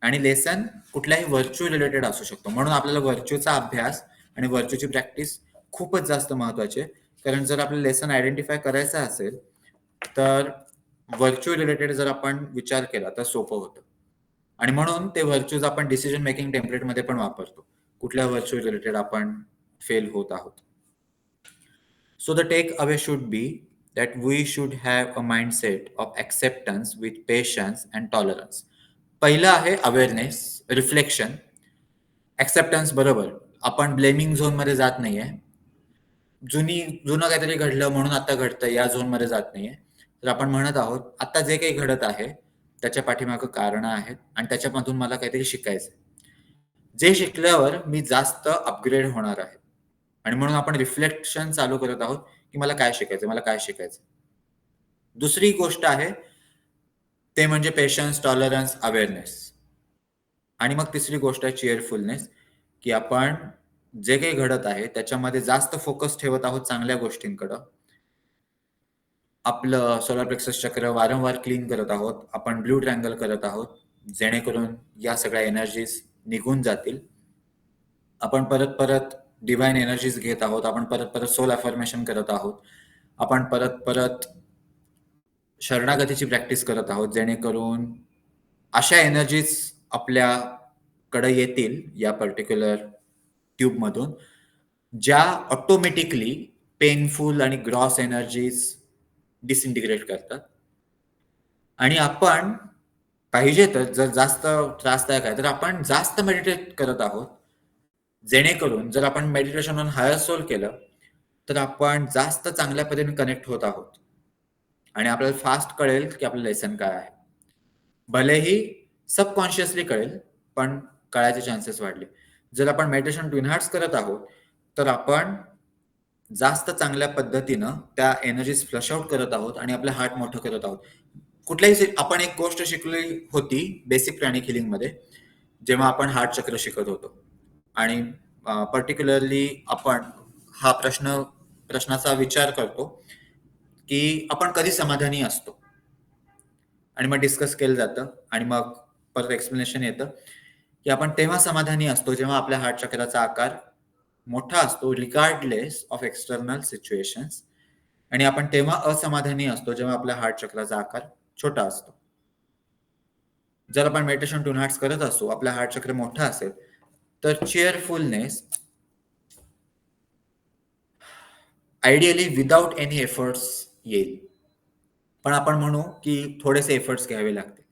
आणि लेसन कुठल्याही व्हर्च्यू रिलेटेड असू शकतो. म्हणून आपल्याला व्हर्च्यूचा अभ्यास आणि व्हर्च्यूची प्रॅक्टिस खूपच जास्त महत्वाची आहे. कारण जर आपल्याला लेसन आयडेंटिफाय करायचं असेल तर व्हर्च्यू रिलेटेड जर आपण विचार केला तर सोपं होतं. आणि म्हणून ते व्हर्च्यूज आपण डिसिजन मेकिंग टेम्पलेटमध्ये पण वापरतो, कुठल्या व्हर्च्यू रिलेटेड आपण फेल होत आहोत. So the take away should be that we should have a mindset of acceptance with patience and tolerance. पहिलं आहे अवेअरनेस, रिफ्लेक्शन, ऍक्सेप्टन्स. बरोबर, आपण ब्लेमिंग झोन मध्ये जात नाहीये. जुनं काहीतरी घडलं म्हणून आता घडतं या झोन मध्ये जात नाहीये. तर आपण म्हणत आहोत आता जे काही घडत आहे त्याच्या पाठीमागं कारणं आहेत आणि त्याच्यामधून मला काहीतरी शिकायचं. जे शिकल्यावर मी जास्त अपग्रेड होणार आहे. आणि म्हणून आपण रिफ्लेक्शन चालू करत आहोत की मला काय शिकायचं, मला काय शिकायचं. दुसरी गोष्ट आहे ते म्हणजे पेशन्स, टॉलरन्स, अवेअरनेस. आणि मग तिसरी गोष्ट आहे चीअरफुलनेस, की आपण जे काही घडत आहे त्याच्यामध्ये जास्त फोकस ठेवत आहोत चांगल्या गोष्टींकडं. आपलं सोलार प्लेक्सस चक्र वारंवार क्लीन करत आहोत. आपण ब्लू ट्रँगल करत आहोत, जेणेकरून या सगळ्या एनर्जीज निघून जातील. आपण परत परत डिव्हाइन एनर्जीज घेत आहोत. आपण परत परत सोल अफर्मेशन करत आहोत. आपण परत परत शरणागतीची प्रॅक्टिस करत आहोत, जेणेकरून अशा एनर्जीज आपल्याकडे येतील या पर्टिक्युलर ट्यूबमधून, ज्या ऑटोमॅटिकली पेनफुल आणि ग्रॉस एनर्जीज डिसइंटिग्रेट करतात. आणि आपण पाहिजे तर जर जास्त त्रासदायक आहे तर आपण जास्त मेडिटेट करत आहोत, जेणेकरून जर आपण मेडिटेशन ऑन हायर सोल केलं तर आपण जास्त चांगल्या पद्धतीने कनेक्ट होत आहोत आणि आपल्याला फास्ट कळेल की आपलं लेसन काय आहे. भलेही सबकॉन्शियसली कळेल, पण कळायचे चान्सेस वाढले. जर आपण मेडिटेशन टू इनहार्ट्स करत आहोत तर आपण जास्त चांगल्या पद्धतीनं त्या एनर्जीज फ्लश आउट करत आहोत आणि आपलं हार्ट मोठं करत आहोत. कुठल्याही आपण एक गोष्ट शिकली होती बेसिक प्राणिक हिलिंग मध्ये, जेव्हा आपण हार्ट चक्र शिकत होतो. आणि पर्टिक्युलरली आपण हा प्रश्नाचा विचार करतो की आपण कधी समाधानी असतो. आणि मग डिस्कस केलं जातं आणि मग परत एक्सप्लेनेशन येतं की आपण तेव्हा समाधानी असतो जेव्हा आपल्या हार्ट चक्राचा आकार मोठा असतो, रिगार्डलेस ऑफ एक्सटर्नल सिच्युएशन्स. आणि आपण तेव्हा असमाधानी असतो जेव्हा आपल्या हार्ट चक्राचा आकार छोटा असतो. जर आपण मेडिटेशन टू हार्ट्स करत असू, आपला हार्ट चक्र मोठा असेल, तर चीअरफुलनेस आयडियली विदाउट एनी एफर्ट्स येईल. पण आपण म्हणू की थोडेसे एफर्ट्स घ्यावे लागतील.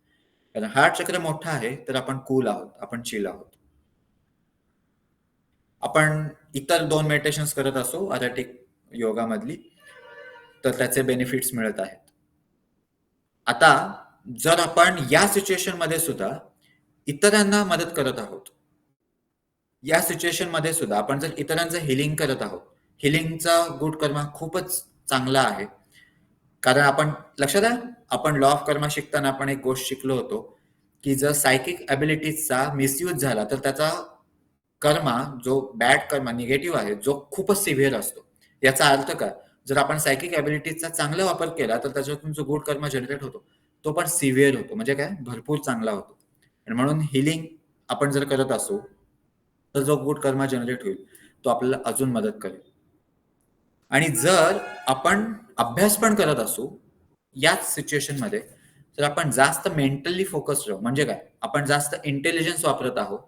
कारण हार्ट चक्र मोठा आहे तर आपण कूल आहोत, आपण चिल आहोत. आपण इतर 2 मेडिटेशन्स करत असू अरॅटिक योगामधली, तर त्याचे बेनिफिट्स मिळत आहेत. आता जर आपण या सिच्युएशन मध्ये सुद्धा इतरांना मदत करत आहोत, या सिच्युएशन मध्ये सुद्धा आपण जर इतरांचं हिलिंग करत आहोत, हिलिंगचा गुड कर्मा खूपच चांगला आहे. कारण आपण लक्षात आहे, आपण लॉ ऑफ कर्मा शिकताना आपण एक गोष्ट शिकलो होतो की जर सायकिक ॲबिलिटीजचा मिसयूज झाला तर त्याचा कर्मा, जो बॅड कर्मा, निगेटिव्ह आहे, जो खूपच सिव्हिअर असतो. याचा अर्थ काय, जर आपण सायकिक ॲबिलिटीजचा चांगला वापर केला तर त्याच्यातून जो गुड कर्मा जनरेट होतो तो पण सिव्हिअर होतो, म्हणजे काय, भरपूर चांगला होतो. आणि म्हणून हिलिंग आपण जर करत असू तर जो गुड कर्मा जनरेट होईल तो आपल्याला अजून मदत करेल. आणि जर आपण अभ्यास पण करत असू याच सिच्युएशन मध्ये, तर आपण जास्त मेंटली फोकस्ड राहू. म्हणजे काय, आपण जास्त इंटेलिजन्स वापरत आहोत.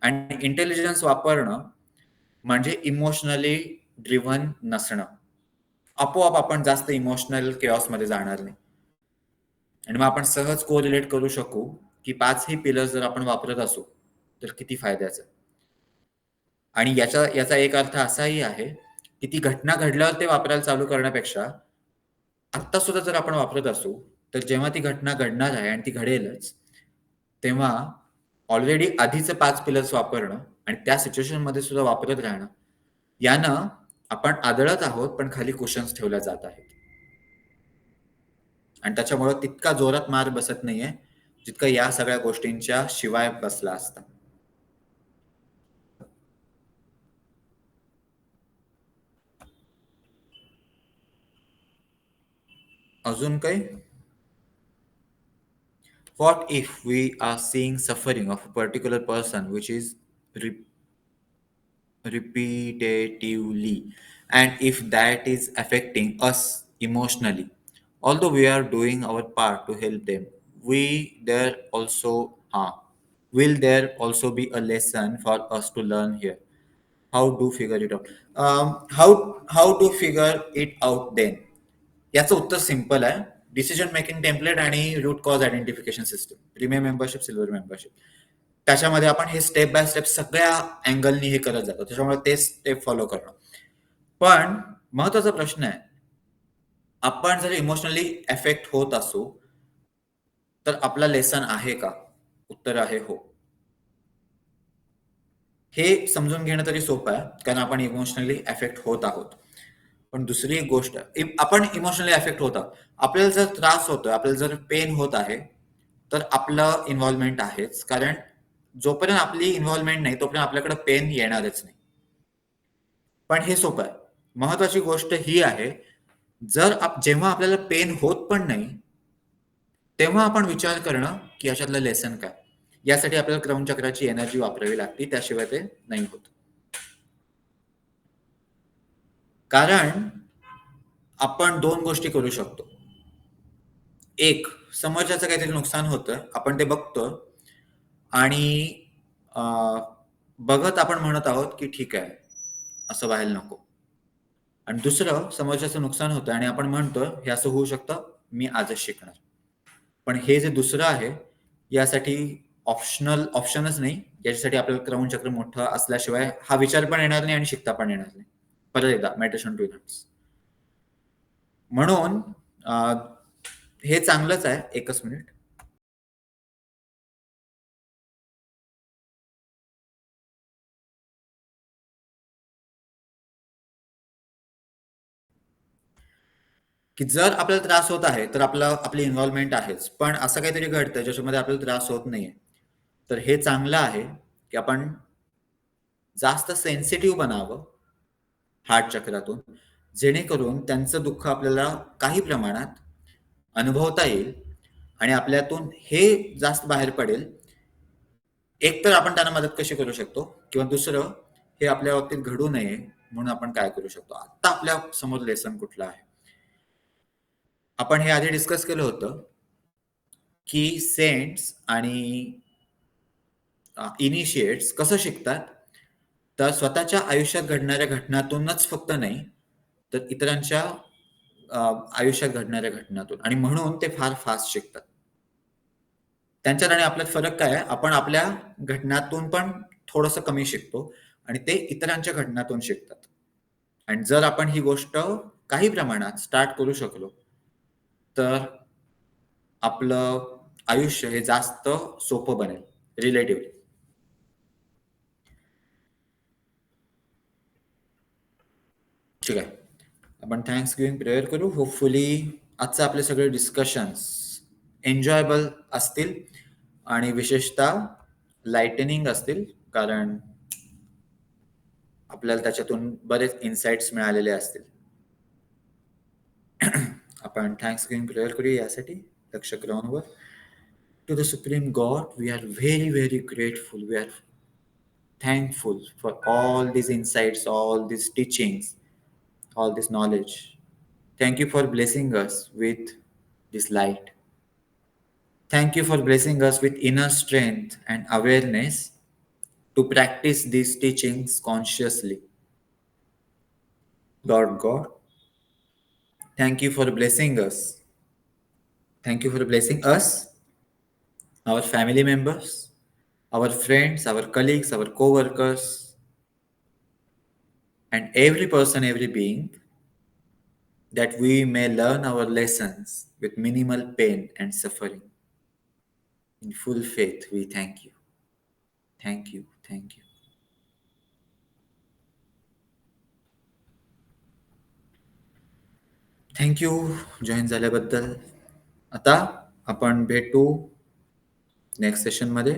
आणि इंटेलिजन्स वापरणं म्हणजे इमोशनली ड्रिव्हन नसणं. आपोआप आपण जास्त इमोशनल केऑस मध्ये जाणार नाही. आणि मग आपण सहज कोरिलेट करू शकू की 5ही पिलर्स जर आपण वापरत असू तर किती फायद्याचं. आणि याचा एक अर्थ असाही आहे की ती घटना घडल्यावर ते वापरायला चालू करण्यापेक्षा आत्ता सुद्धा जर आपण वापरत असू तर जेव्हा ती घटना घडणार आहे आणि ती घडेलच, तेव्हा ऑलरेडी आधीचे 5 पिलर्स वापरणं आणि त्या सिच्युएशन मध्ये सुद्धा वापरत राहणं, यानं आपण आदळत आहोत पण खाली कुशन्स ठेवल्या जात आहेत. आणि त्याच्यामुळे तितका जोरात मार बसत नाहीये जितका या सगळ्या गोष्टींच्या शिवाय बसला असता. अजून काही? What if we are seeing suffering of a particular person which is repetitively, and if that is affecting us emotionally, although we are doing our part to help them, we there also will there also be a lesson for us to learn here? How to figure it out? How to figure it out then? याचं उत्तर simple आहे. Decision making template आणि root cause identification system, premium membership, silver membership. त्याच्यामध्ये आपण हे step by step सगळ्या अँगलनी हे करत जातो, त्याच्यामुळे ते स्टेप फॉलो करणं. पण महत्वाचा प्रश्न आहे, आपण जर इमोशनली एफेक्ट होत असू तर आपला लेसन आहे का? उत्तर आहे हो. हे समजून घेणं तरी सोपं आहे, कारण आपण इमोशनली एफेक्ट होत आहोत. पण दुसरी एक गोष्ट, आपण इमोशनली एफेक्ट होत आहोत. आपल्याला जर त्रास होतोय, आपल्याला जर पेन होत आहे, तर आपलं इन्व्हॉल्वमेंट आहेच. कारण जोपर्यंत आपली इन्व्हॉल्वमेंट नाही, तोपर्यंत आपल्याकडे पेन येणारच नाही. पण हे सोपं आहे. महत्वाची गोष्ट ही आहे, जेव्हा आपल्याला पेन होत पण नाही, तेव्हा आपण विचार करणं की याच्यातलं लेसन काय. यासाठी आपल्याला क्राऊन चक्राची एनर्जी वापरावी लागते, त्याशिवाय ते नाही होत. कारण आपण 2 गोष्टी करू शकतो. एक, समोरच्याचं काहीतरी नुकसान होतं, आपण ते बघतो आणि बघत आपण म्हणत आहोत की ठीक आहे, असं व्हायला नको. आणि दुसरं, समोरच्याचं नुकसान होतं आणि आपण म्हणतोय हे असं होऊ शकतं, मी आजच शिकणार. पण हे जे दुसरं आहे, यासाठी ऑप्शनच नाही. याच्यासाठी आपल्याला क्राऊन चक्र मोठं असल्याशिवाय हा विचार पण येणार नाही आणि शिकता पण येणार नाही. परत एकदा, मेडिटेशन टू इनट्स. म्हणून हे चांगलंच आहे. एकच मिनिट. की जर आपल्याला त्रास होत आहे, तर आपली इन्व्हॉल्वमेंट आहेच. पण असं काहीतरी घडतं ज्याच्यामध्ये आपल्याला त्रास होत नाहीये, तर हे चांगलं आहे की आपण जास्त सेन्सिटिव्ह बनावं हार्ट चक्रातून, जेणेकरून त्यांचं दुःख आपल्याला काही प्रमाणात अनुभवता येईल आणि आपल्यातून हे जास्त बाहेर पडेल. एक तर आपण त्यांना मदत कशी करू शकतो, किंवा दुसरं, हे आपल्या बाबतीत घडू नये म्हणून आपण काय करू शकतो. आता आपल्या समोर लेसन कुठलं आहे. आपण हे आधी डिस्कस केलं होतं की सेंट्स आणि इनिशिएट्स कसं शिकतात, तर स्वतःच्या आयुष्यात घडणाऱ्या घटनातूनच फक्त नाही, तर इतरांच्या आयुष्यात घडणाऱ्या घटनातून, आणि म्हणून ते फार फास्ट शिकतात. त्यांच्यात आणि आपल्यात फरक काय आहे, आपण आपल्या घटनातून पण थोडंसं कमी शिकतो आणि ते इतरांच्या घटनातून शिकतात. आणि जर आपण ही गोष्ट काही प्रमाणात स्टार्ट करू शकलो, तर आपलं आयुष्य हे जास्त सोपं बनेल रिलेटिव्हली. ठीक आहे, आपण थँक्स गिव्हिंग प्रेयर करू. होपफुली आजचं आपले सगळे डिस्कशन्स एन्जॉयबल असतील आणि विशेषतः लाइटनिंग असतील, कारण आपल्याला त्याच्यातून बरेच इन्साइट्स मिळालेले असतील. आपण थँक्स गिव्हिंग प्रेयर करूया यासाठी. लक्ष ग्राउंडवर. To the supreme God, we are very very grateful. We are thankful for all these insights, all these teachings, all this knowledge. Thank you for blessing us with this light. Thank you for blessing us with inner strength and awareness to practice these teachings consciously. Lord God, thank you for blessing us. Thank you for blessing us, our family members, our friends, our colleagues, our co workers, and every person, every being, that we may learn our lessons with minimal pain and suffering. In full faith, we thank you. Thank you. Thank you. Thank you join झाल्याबद्दल. आता आपण भेटू next सेशनमध्ये.